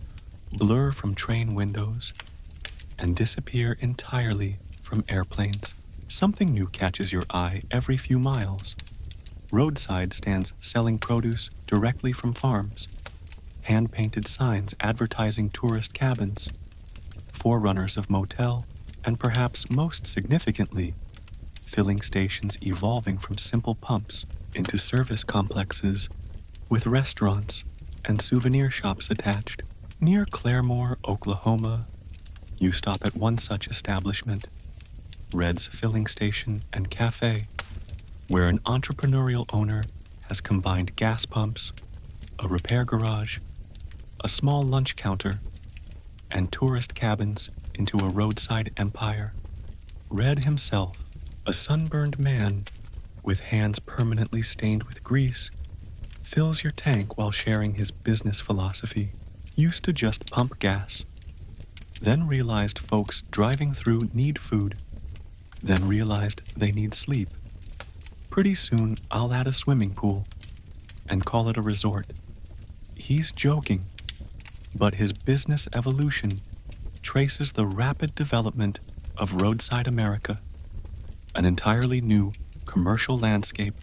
blur from train windows and disappear entirely from airplanes. Something new catches your eye every few miles. Roadside stands selling produce directly from farms, hand-painted signs advertising tourist cabins, forerunners of motel, and perhaps most significantly, filling stations evolving from simple pumps into service complexes with restaurants and souvenir shops attached. Near Claremore, Oklahoma, you stop at one such establishment, Red's Filling Station and Cafe, where an entrepreneurial owner has combined gas pumps, a repair garage, a small lunch counter, and tourist cabins into a roadside empire. Red himself, a sunburned man with hands permanently stained with grease, fills your tank while sharing his business philosophy. Used to just pump gas, then realized folks driving through need food, then realized they need sleep. Pretty soon I'll add a swimming pool and call it a resort. He's joking, but his business evolution traces the rapid development of roadside America, an entirely new commercial landscape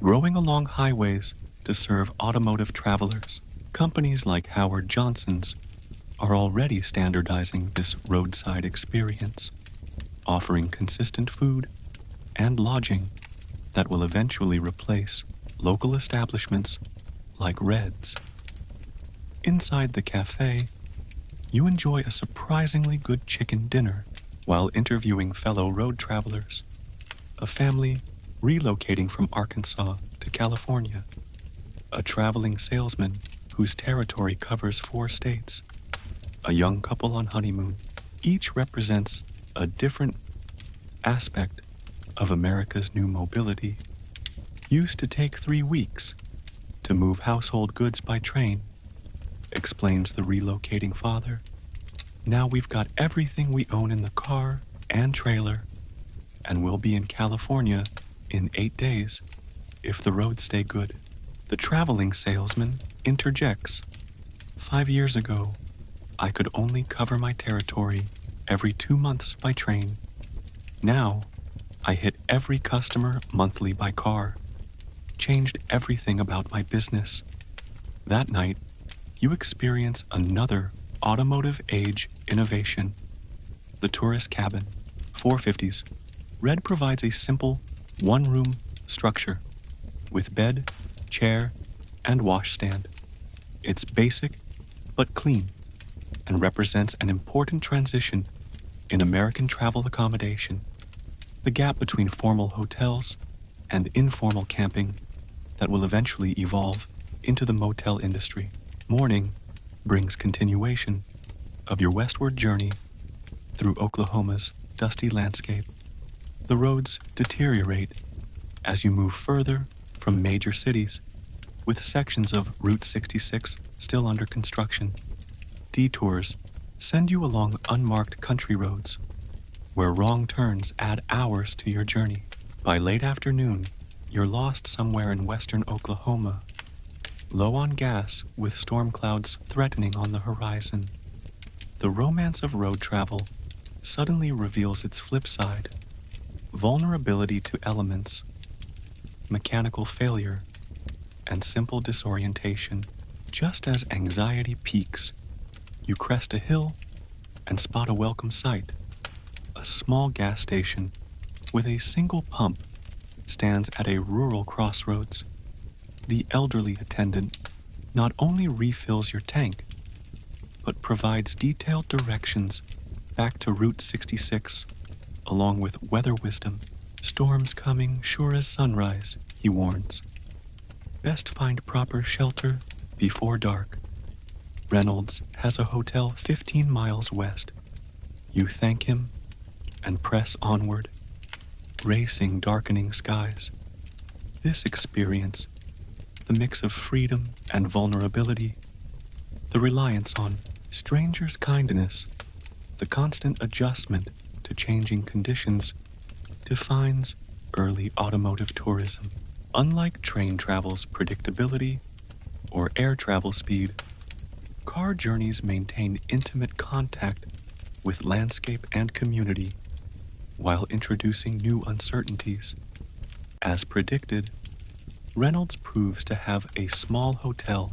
growing along highways to serve automotive travelers. Companies like Howard Johnson's are already standardizing this roadside experience, offering consistent food and lodging that will eventually replace local establishments like Red's. Inside the cafe, you enjoy a surprisingly good chicken dinner while interviewing fellow road travelers, a family relocating from Arkansas to California, a traveling salesman whose territory covers 4 states, a young couple on honeymoon. Each represents a different aspect of America's new mobility. Used to take 3 weeks to move household goods by train, explains the relocating father. Now we've got everything we own in the car and trailer, and we'll be in California in 8 days if the roads stay good. The traveling salesman interjects. 5 years ago, I could only cover my territory every 2 months by train. Now, I hit every customer monthly by car. Changed everything about my business. That night, you experience another automotive age innovation. The tourist cabin, 450s. Red provides a simple, one-room structure with bed, chair, and washstand. It's basic, but clean, and represents an important transition in American travel accommodation, the gap between formal hotels and informal camping that will eventually evolve into the motel industry. Morning brings continuation of your westward journey through Oklahoma's dusty landscape. The roads deteriorate as you move further from major cities, with sections of Route 66 still under construction. Detours send you along unmarked country roads, where wrong turns add hours to your journey. By late afternoon, you're lost somewhere in western Oklahoma, low on gas with storm clouds threatening on the horizon. The romance of road travel suddenly reveals its flip side: vulnerability to elements, mechanical failure, and simple disorientation. Just as anxiety peaks, you crest a hill and spot a welcome sight. A small gas station with a single pump stands at a rural crossroads. The elderly attendant not only refills your tank, but provides detailed directions back to Route 66, along with weather wisdom. Storms coming sure as sunrise. he warns. Best find proper shelter before dark. Reynolds has a hotel 15 miles west. You thank him and press onward, racing darkening skies. This experience, the mix of freedom and vulnerability, the reliance on strangers' kindness, the constant adjustment to changing conditions, defines early automotive tourism. Unlike train travel's predictability or air travel speed, car journeys maintain intimate contact with landscape and community while introducing new uncertainties. As predicted, Reynolds proves to have a small hotel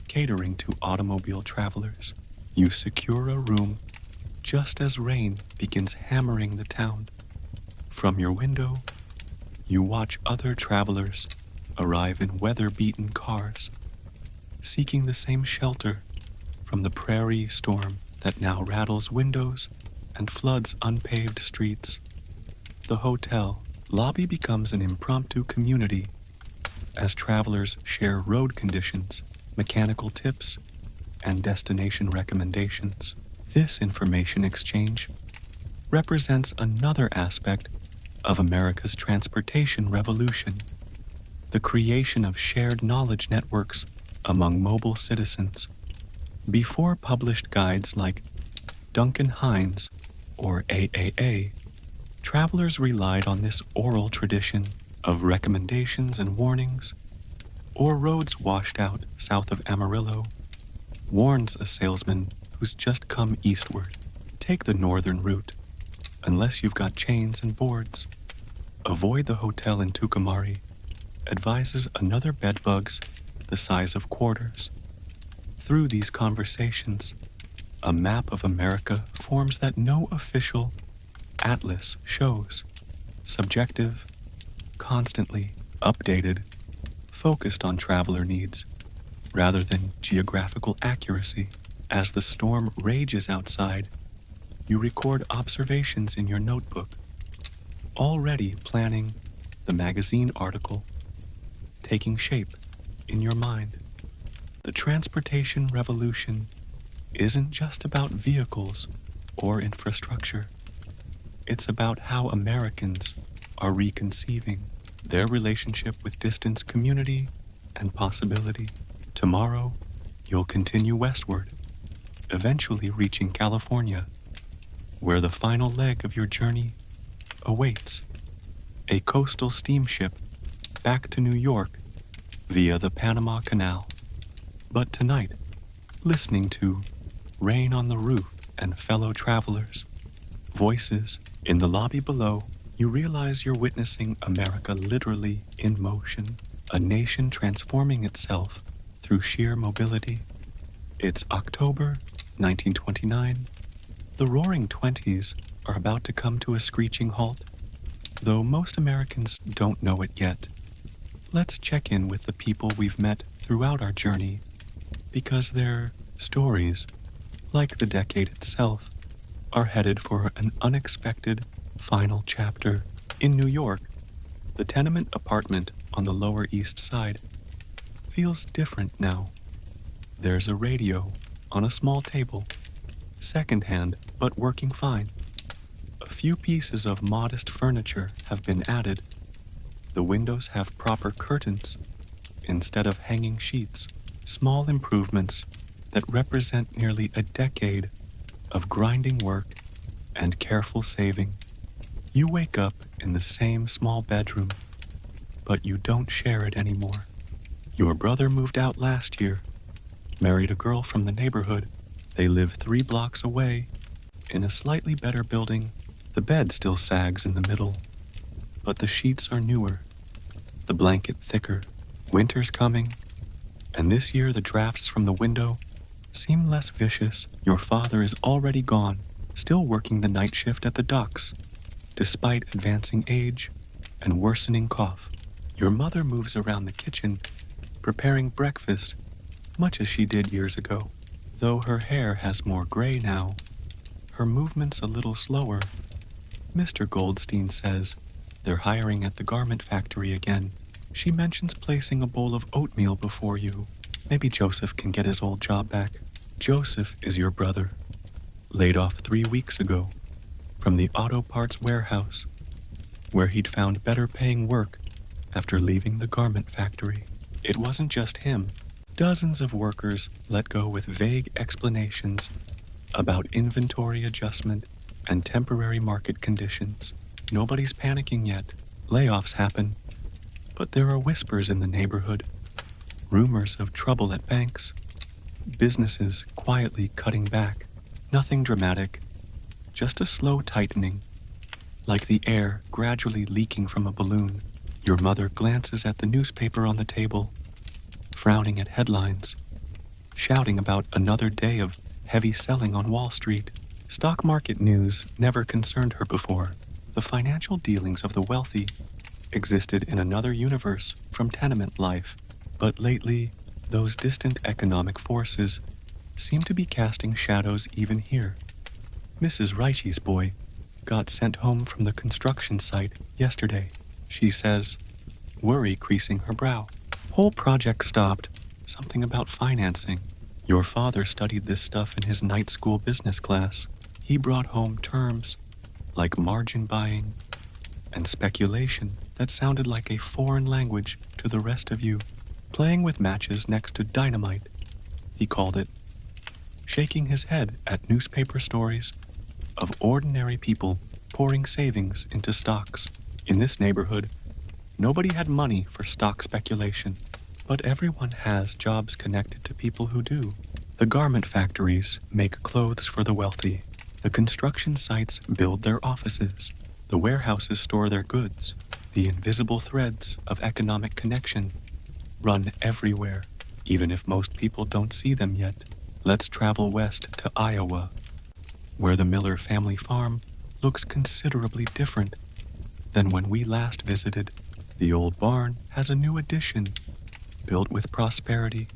catering to automobile travelers. You secure a room just as rain begins hammering the town. From your window, you watch other travelers arrive in weather-beaten cars, seeking the same shelter from the prairie storm that now rattles windows and floods unpaved streets. The hotel lobby becomes an impromptu community as travelers share road conditions, mechanical tips, and destination recommendations. This information exchange represents another aspect of America's transportation revolution, the creation of shared knowledge networks among mobile citizens. Before published guides like Duncan Hines or AAA, travelers relied on this oral tradition of recommendations and warnings, or roads washed out south of Amarillo, warns a salesman who's just come eastward. Take the northern route, unless you've got chains and boards. Avoid the hotel in Tucumari, advises another bedbugs the size of quarters. Through these conversations, a map of America forms that no official atlas shows. Subjective, constantly updated, focused on traveler needs, rather than geographical accuracy. As the storm rages outside, you record observations in your notebook, already planning the magazine article, taking shape in your mind. The transportation revolution isn't just about vehicles or infrastructure. It's about how Americans are reconceiving their relationship with distance, community, and possibility. Tomorrow, you'll continue westward, eventually reaching California, where the final leg of your journey awaits, a coastal steamship back to New York via the Panama Canal. But tonight, listening to Rain on the Roof and fellow travelers, voices in the lobby below, you realize you're witnessing America literally in motion, a nation transforming itself through sheer mobility. It's October 1929. The Roaring Twenties are about to come to a screeching halt, though most Americans don't know it yet. Let's check in with the people we've met throughout our journey, because their stories, like the decade itself, are headed for an unexpected final chapter. In New York, the tenement apartment on the Lower East Side feels different now. There's a radio on a small table, secondhand but working fine. A few pieces of modest furniture have been added. The windows have proper curtains instead of hanging sheets. Small improvements that represent nearly a decade of grinding work and careful saving. You wake up in the same small bedroom, but you don't share it anymore. Your brother moved out last year, married a girl from the neighborhood. They live 3 blocks away in a slightly better building. The bed still sags in the middle, but the sheets are newer, the blanket thicker. Winter's coming, and this year the drafts from the window seem less vicious. Your father is already gone, still working the night shift at the docks, despite advancing age and worsening cough. Your mother moves around the kitchen, preparing breakfast, much as she did years ago. Though her hair has more gray now, her movements a little slower. Mr. Goldstein says they're hiring at the garment factory again. She mentions placing a bowl of oatmeal before you. Maybe Joseph can get his old job back. Joseph is your brother, laid off 3 weeks ago from the auto parts warehouse, where he'd found better paying work after leaving the garment factory. It wasn't just him. Dozens of workers let go with vague explanations about inventory adjustment and temporary market conditions. Nobody's panicking yet. Layoffs happen, but there are whispers in the neighborhood, rumors of trouble at banks, businesses quietly cutting back. Nothing dramatic, just a slow tightening, like the air gradually leaking from a balloon. Your mother glances at the newspaper on the table, frowning at headlines, shouting about another day of heavy selling on Wall Street. Stock market news never concerned her before. The financial dealings of the wealthy existed in another universe from tenement life. But lately, those distant economic forces seem to be casting shadows even here. Mrs. Reichi's boy got sent home from the construction site yesterday, she says, worry creasing her brow. Whole project stopped. Something about financing. Your father studied this stuff in his night school business class. He brought home terms like margin buying and speculation that sounded like a foreign language to the rest of you. Playing with matches next to dynamite, he called it. Shaking his head at newspaper stories of ordinary people pouring savings into stocks. In this neighborhood, nobody had money for stock speculation, but everyone has jobs connected to people who do. The garment factories make clothes for the wealthy. The construction sites build their offices. The warehouses store their goods. The invisible threads of economic connection run everywhere, even if most people don't see them yet. Let's travel west to Iowa, where the Miller family farm looks considerably different than when we last visited. The old barn has a new addition, built with prosperity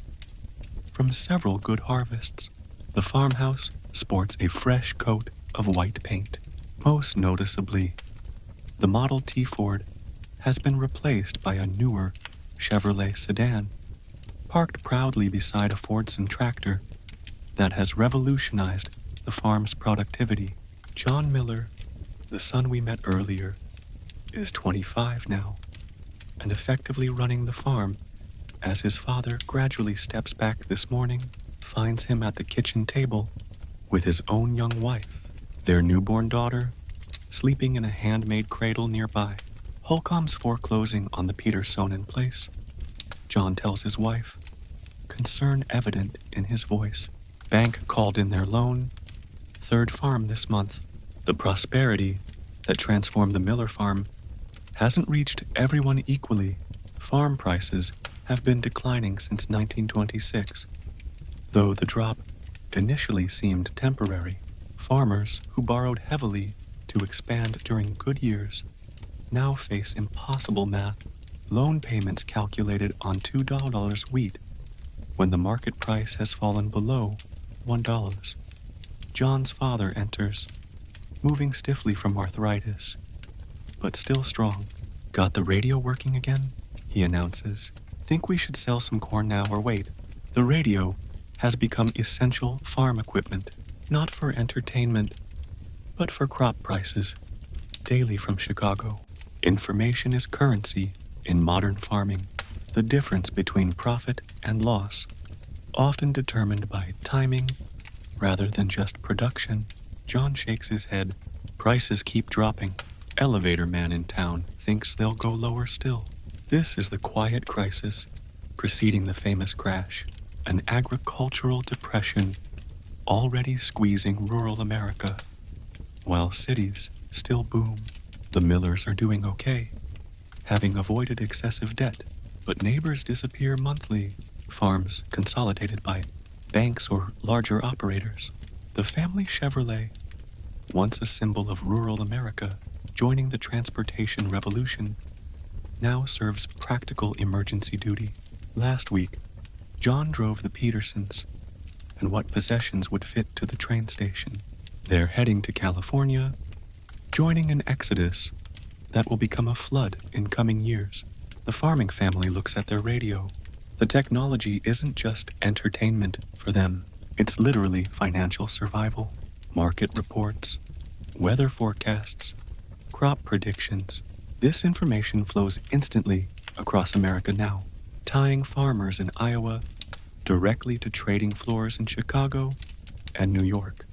from several good harvests. The farmhouse sports a fresh coat of white paint. Most noticeably, the Model T Ford has been replaced by a newer Chevrolet sedan, parked proudly beside a Fordson tractor that has revolutionized the farm's productivity. John Miller, the son we met earlier, is 25 now, and effectively running the farm as his father gradually steps back this morning, finds him at the kitchen table with his own young wife, their newborn daughter, sleeping in a handmade cradle nearby. Holcomb's foreclosing on the Petersonen place, John tells his wife, concern evident in his voice. Bank called in their loan, third farm this month. The prosperity that transformed the Miller farm hasn't reached everyone equally. Farm prices have been declining since 1926, though the drop initially seemed temporary. Farmers who borrowed heavily to expand during good years now face impossible math. Loan payments calculated on $2 wheat when the market price has fallen below $1. John's father enters, moving stiffly from arthritis, but still strong. Got the radio working again? He announces. Think we should sell some corn now or wait? The radio has become essential farm equipment, not for entertainment, but for crop prices, daily from Chicago. Information is currency in modern farming. The difference between profit and loss, often determined by timing rather than just production. John shakes his head. Prices keep dropping. Elevator man in town thinks they'll go lower still. This is the quiet crisis preceding the famous crash, an agricultural depression already squeezing rural America, while cities still boom. The Millers are doing okay, having avoided excessive debt, but neighbors disappear monthly, farms consolidated by banks or larger operators. The family Chevrolet, once a symbol of rural America, joining the transportation revolution, now serves practical emergency duty. Last week, John drove the Petersons and what possessions would fit to the train station. They're heading to California, joining an exodus that will become a flood in coming years. The farming family looks at their radio. The technology isn't just entertainment for them. It's literally financial survival. Market reports, weather forecasts, crop predictions. This information flows instantly across America now, tying farmers in Iowa directly to trading floors in Chicago and New York.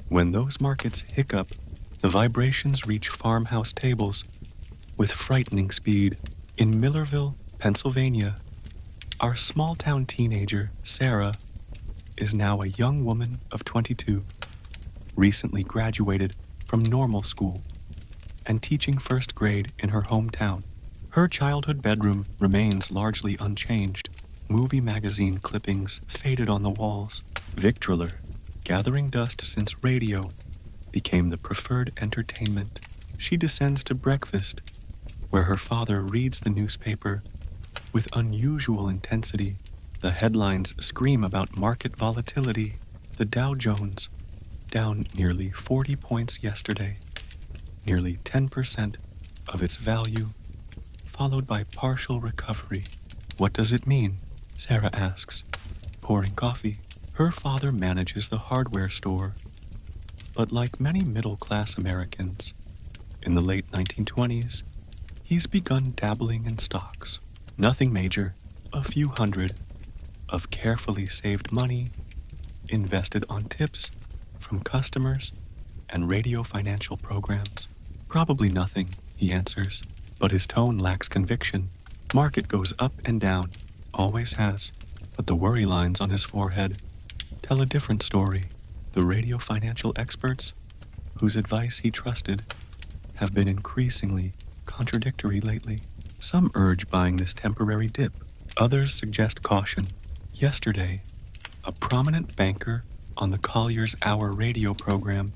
When those markets hiccup, the vibrations reach farmhouse tables with frightening speed. In Millerville, Pennsylvania, our small-town teenager, Sarah, is now a young woman of 22, recently graduated from normal school and teaching first grade in her hometown. Her childhood bedroom remains largely unchanged. Movie magazine clippings faded on the walls. Victrola, gathering dust since radio, became the preferred entertainment. She descends to breakfast, where her father reads the newspaper with unusual intensity. The headlines scream about market volatility. The Dow Jones, down nearly 40 points yesterday, nearly 10% of its value, followed by partial recovery. What does it mean? Sarah asks, pouring coffee. Her father manages the hardware store, but like many middle-class Americans, in the late 1920s, he's begun dabbling in stocks. Nothing major, a few hundred of carefully saved money invested on tips from customers and radio financial programs. Probably nothing, he answers, but his tone lacks conviction. Market goes up and down, always has, but the worry lines on his forehead tell a different story. The radio financial experts, whose advice he trusted, have been increasingly contradictory lately. Some urge buying this temporary dip. Others suggest caution. Yesterday, a prominent banker on the Collier's Hour radio program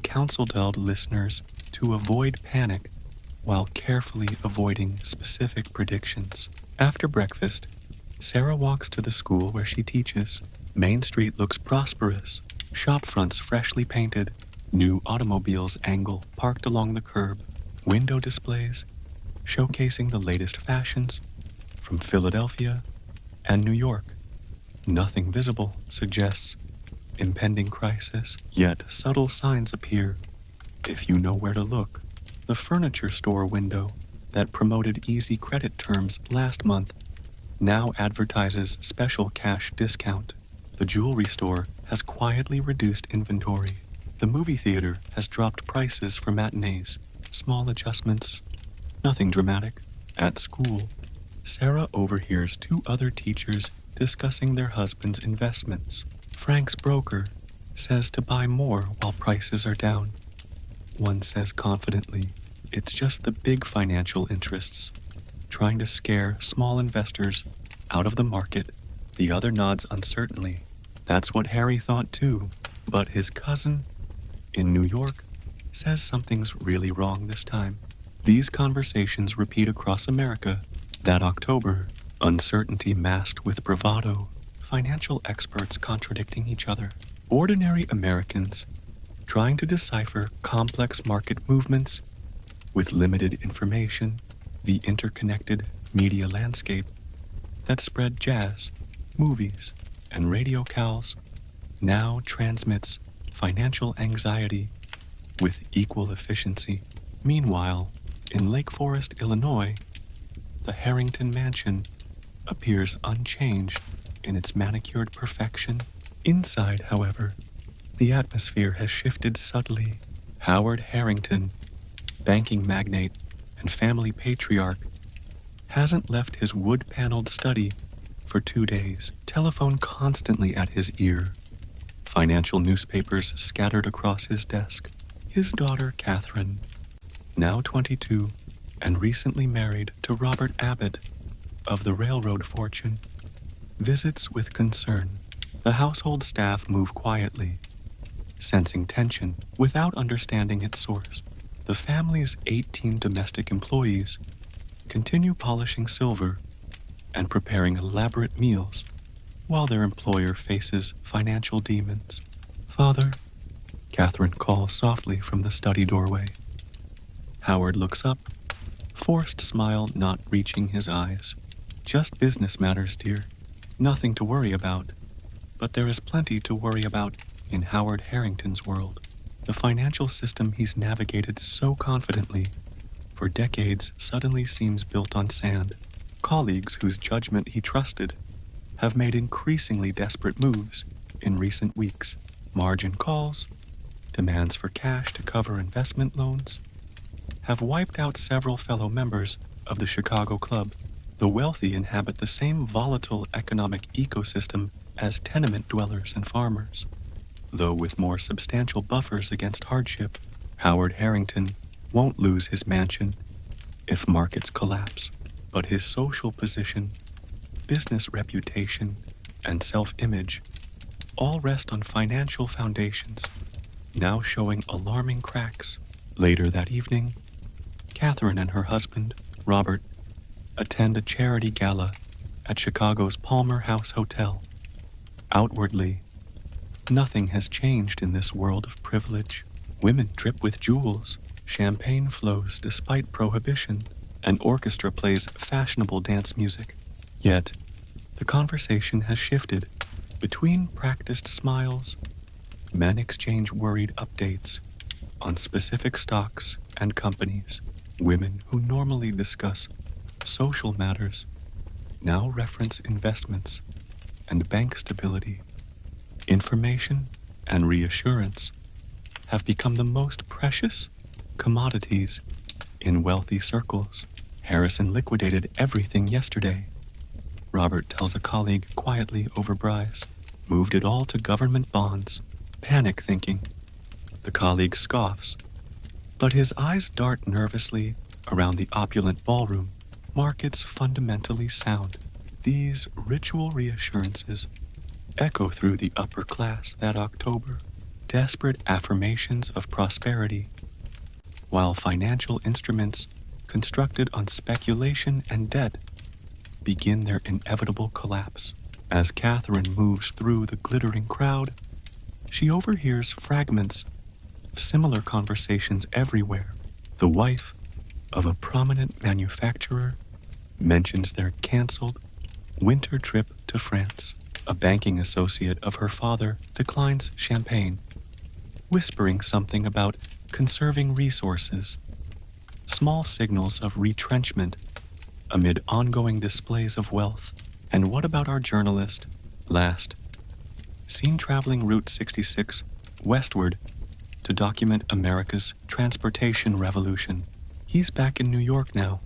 counseled listeners to avoid panic while carefully avoiding specific predictions. After breakfast, Sarah walks to the school where she teaches. Main Street looks prosperous. Shop fronts freshly painted. New automobiles angle parked along the curb. Window displays showcasing the latest fashions from Philadelphia and New York. Nothing visible suggests impending crisis, yet subtle signs appear if you know where to look. The furniture store window that promoted easy credit terms last month now advertises special cash discount. The jewelry store has quietly reduced inventory. The movie theater has dropped prices for matinees. Small adjustments, nothing dramatic. At school, Sarah overhears two other teachers discussing their husbands' investments. Frank's broker says to buy more while prices are down. One says confidently, it's just the big financial interests trying to scare small investors out of the market. The other nods uncertainly. That's what Harry thought too. But his cousin in New York says something's really wrong this time. These conversations repeat across America. That October, uncertainty masked with bravado, financial experts contradicting each other, ordinary Americans trying to decipher complex market movements with limited information, the interconnected media landscape that spread jazz, movies, and radio cows now transmits financial anxiety with equal efficiency. Meanwhile, in Lake Forest, Illinois, the Harrington Mansion appears unchanged in its manicured perfection. Inside, however, the atmosphere has shifted subtly. Howard Harrington, banking magnate and family patriarch, hasn't left his wood-paneled study for 2 days. Telephone constantly at his ear. Financial newspapers scattered across his desk. His daughter, Catherine, now 22 and recently married to Robert Abbott of the railroad fortune, visits with concern. The household staff move quietly, sensing tension without understanding its source. The family's 18 domestic employees continue polishing silver and preparing elaborate meals while their employer faces financial demons. "Father," Catherine calls softly from the study doorway. Howard looks up, forced smile not reaching his eyes. Just business matters, dear. Nothing to worry about. But there is plenty to worry about in Howard Harrington's world. The financial system he's navigated so confidently for decades suddenly seems built on sand. Colleagues whose judgment he trusted have made increasingly desperate moves in recent weeks. Margin calls, demands for cash to cover investment loans, have wiped out several fellow members of the Chicago Club. The wealthy inhabit the same volatile economic ecosystem as tenement dwellers and farmers, though with more substantial buffers against hardship. Howard Harrington won't lose his mansion if markets collapse, but his social position, business reputation, and self-image all rest on financial foundations, now showing alarming cracks. Later that evening, Catherine and her husband, Robert, attend a charity gala at Chicago's Palmer House Hotel. Outwardly, nothing has changed in this world of privilege. Women drip with jewels, champagne flows despite prohibition, an orchestra plays fashionable dance music. Yet, the conversation has shifted. Between practiced smiles, men exchange worried updates on specific stocks and companies. Women who normally discuss social matters now reference investments and bank stability. Information and reassurance have become the most precious commodities in wealthy circles. Harrison liquidated everything yesterday, Robert tells a colleague quietly over Bryce. Moved it all to government bonds. Panic thinking. The colleague scoffs, but his eyes dart nervously around the opulent ballroom. Markets fundamentally sound. These ritual reassurances echo through the upper class that October, desperate affirmations of prosperity, while financial instruments constructed on speculation and debt begin their inevitable collapse. As Catherine moves through the glittering crowd, she overhears fragments of similar conversations everywhere. The wife of a prominent manufacturer mentions their canceled winter trip to France. A banking associate of her father declines champagne, whispering something about conserving resources. Small signals of retrenchment amid ongoing displays of wealth. And what about our journalist? Last, seen traveling Route 66 westward to document America's transportation revolution. He's back in New York now,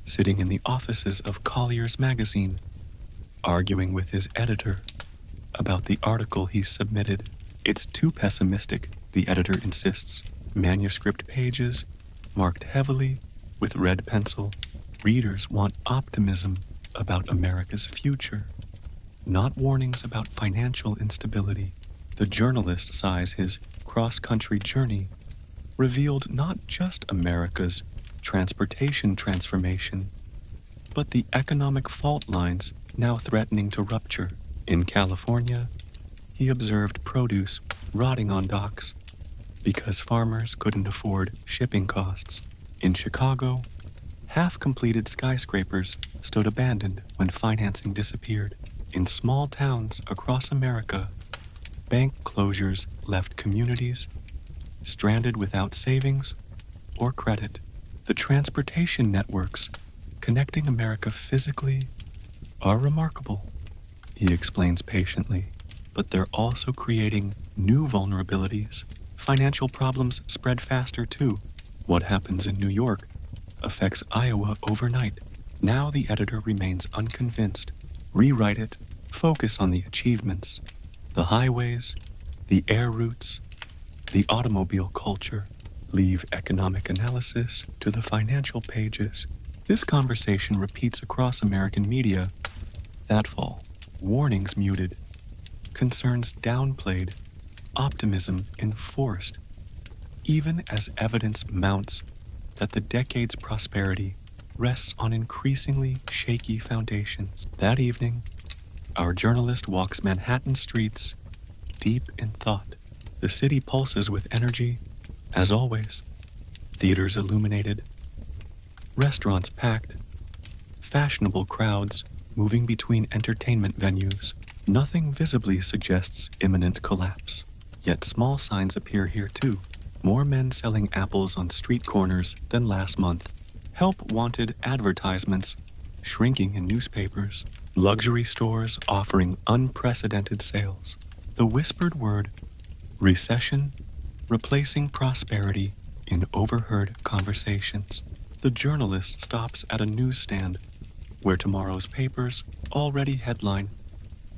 sitting in the offices of Collier's magazine, arguing with his editor about the article he submitted. It's too pessimistic, the editor insists. Manuscript pages marked heavily with red pencil. Readers want optimism about America's future, not warnings about financial instability. The journalist sighs his cross-country journey revealed not just America's transportation transformation, but the economic fault lines now threatening to rupture. In California, he observed produce rotting on docks because farmers couldn't afford shipping costs. In Chicago, half-completed skyscrapers stood abandoned when financing disappeared. In small towns across America, bank closures left communities stranded without savings or credit. The transportation networks connecting America physically are remarkable, he explains patiently, but they're also creating new vulnerabilities. Financial problems spread faster too. What happens in New York affects Iowa overnight. Now the editor remains unconvinced. Rewrite it. Focus on the achievements. The highways, the air routes, the automobile culture. Leave economic analysis to the financial pages. This conversation repeats across American media. That fall, warnings muted, concerns downplayed, optimism enforced, even as evidence mounts that the decade's prosperity rests on increasingly shaky foundations. That evening, our journalist walks Manhattan streets deep in thought. The city pulses with energy, as always. Theaters illuminated, Restaurants packed, fashionable crowds moving between entertainment venues. Nothing visibly suggests imminent collapse. Yet small signs appear here too. More men selling apples on street corners than last month. Help wanted advertisements shrinking in newspapers. Luxury stores offering unprecedented sales. The whispered word, recession, replacing prosperity in overheard conversations. The journalist stops at a newsstand where tomorrow's papers already headline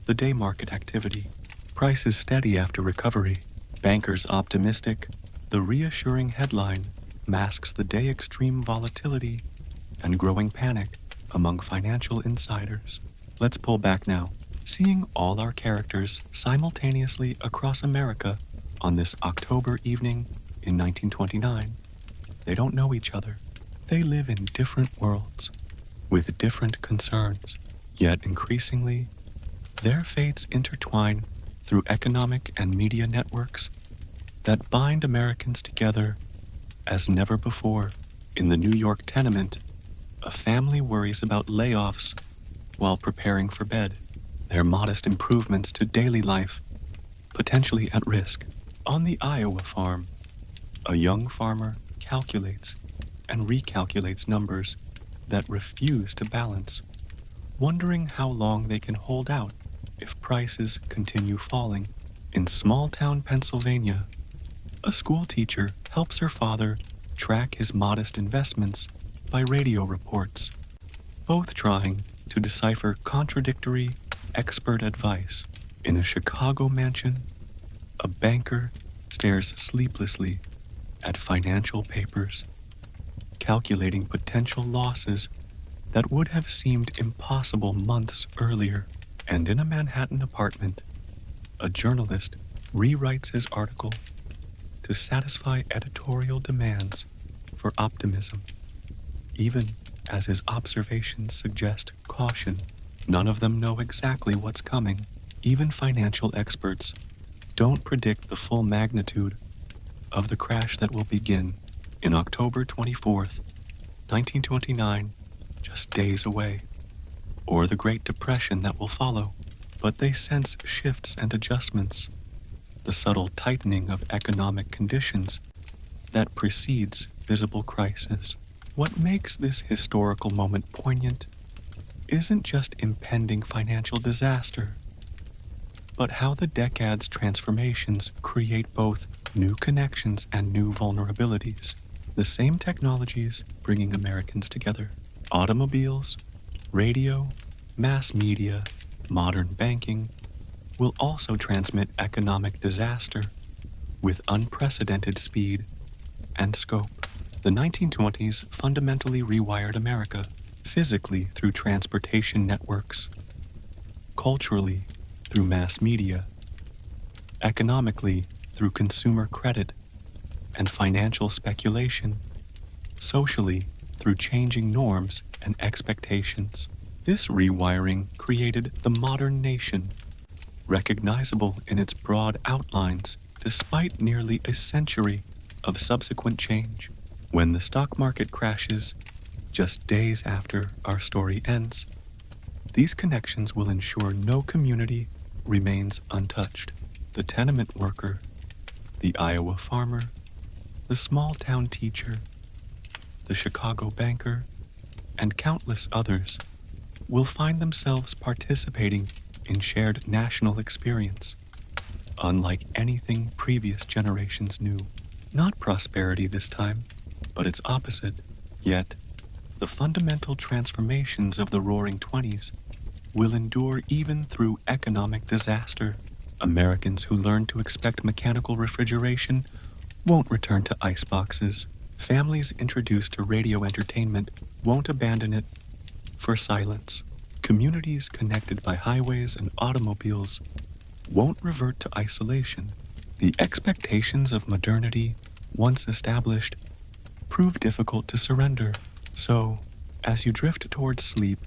the day market activity. Prices steady after recovery. Bankers optimistic. The reassuring headline masks the day extreme volatility and growing panic among financial insiders. Let's pull back now, seeing all our characters simultaneously across America on this October evening in 1929. They don't know each other. They live in different worlds, with different concerns, yet increasingly, their fates intertwine through economic and media networks that bind Americans together as never before. In the New York tenement, a family worries about layoffs while preparing for bed, their modest improvements to daily life potentially at risk. On the Iowa farm, a young farmer calculates and recalculates numbers that refuse to balance, wondering how long they can hold out if prices continue falling. In small-town Pennsylvania, a school teacher helps her father track his modest investments by radio reports, both trying to decipher contradictory expert advice. In a Chicago mansion, a banker stares sleeplessly at financial papers, calculating potential losses that would have seemed impossible months earlier. And in a Manhattan apartment, a journalist rewrites his article to satisfy editorial demands for optimism, even as his observations suggest caution. None of them know exactly what's coming. Even financial experts don't predict the full magnitude of the crash that will begin in October 24th, 1929, just days away, or the Great Depression that will follow. But they sense shifts and adjustments, the subtle tightening of economic conditions that precedes visible crisis. What makes this historical moment poignant isn't just impending financial disaster, but how the decade's transformations create both new connections and new vulnerabilities. The same technologies bringing Americans together: automobiles, radio, mass media, modern banking, will also transmit economic disaster with unprecedented speed and scope. The 1920s fundamentally rewired America, physically through transportation networks, culturally through mass media, economically through consumer credit and financial speculation, socially through changing norms and expectations. This rewiring created the modern nation, recognizable in its broad outlines despite nearly a century of subsequent change. When the stock market crashes, just days after our story ends, these connections will ensure no community remains untouched. The tenement worker, the Iowa farmer, the small-town teacher, the Chicago banker, and countless others will find themselves participating in shared national experience, unlike anything previous generations knew. Not prosperity this time, but its opposite. Yet, the fundamental transformations of the Roaring Twenties will endure even through economic disaster. Americans who learn to expect mechanical refrigeration won't return to iceboxes. Families introduced to radio entertainment won't abandon it for silence. Communities connected by highways and automobiles won't revert to isolation. The expectations of modernity, once established, prove difficult to surrender. So, as you drift towards sleep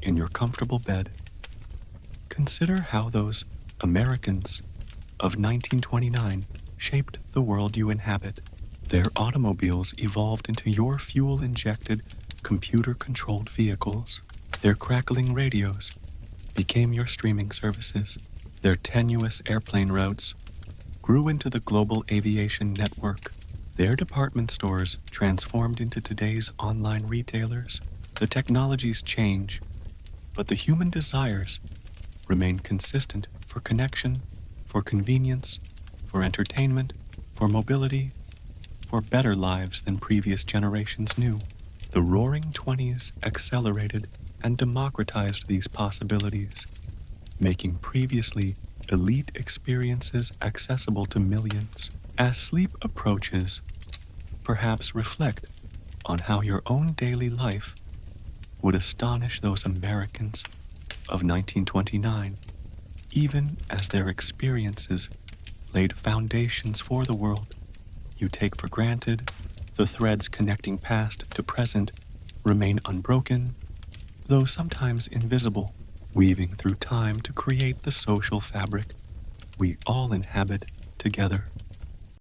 in your comfortable bed, consider how those Americans of 1929 shaped the world you inhabit. Their automobiles evolved into your fuel-injected computer-controlled vehicles. Their crackling radios became your streaming services. Their tenuous airplane routes grew into the global aviation network. Their department stores transformed into today's online retailers. The technologies change, but the human desires remain consistent for connection, for convenience, for entertainment, for mobility, for better lives than previous generations knew. The Roaring Twenties accelerated and democratized these possibilities, making previously elite experiences accessible to millions. As sleep approaches, perhaps reflect on how your own daily life would astonish those Americans of 1929, even as their experiences laid foundations for the world you take for granted. The threads connecting past to present remain unbroken, though sometimes invisible, weaving through time to create the social fabric we all inhabit together.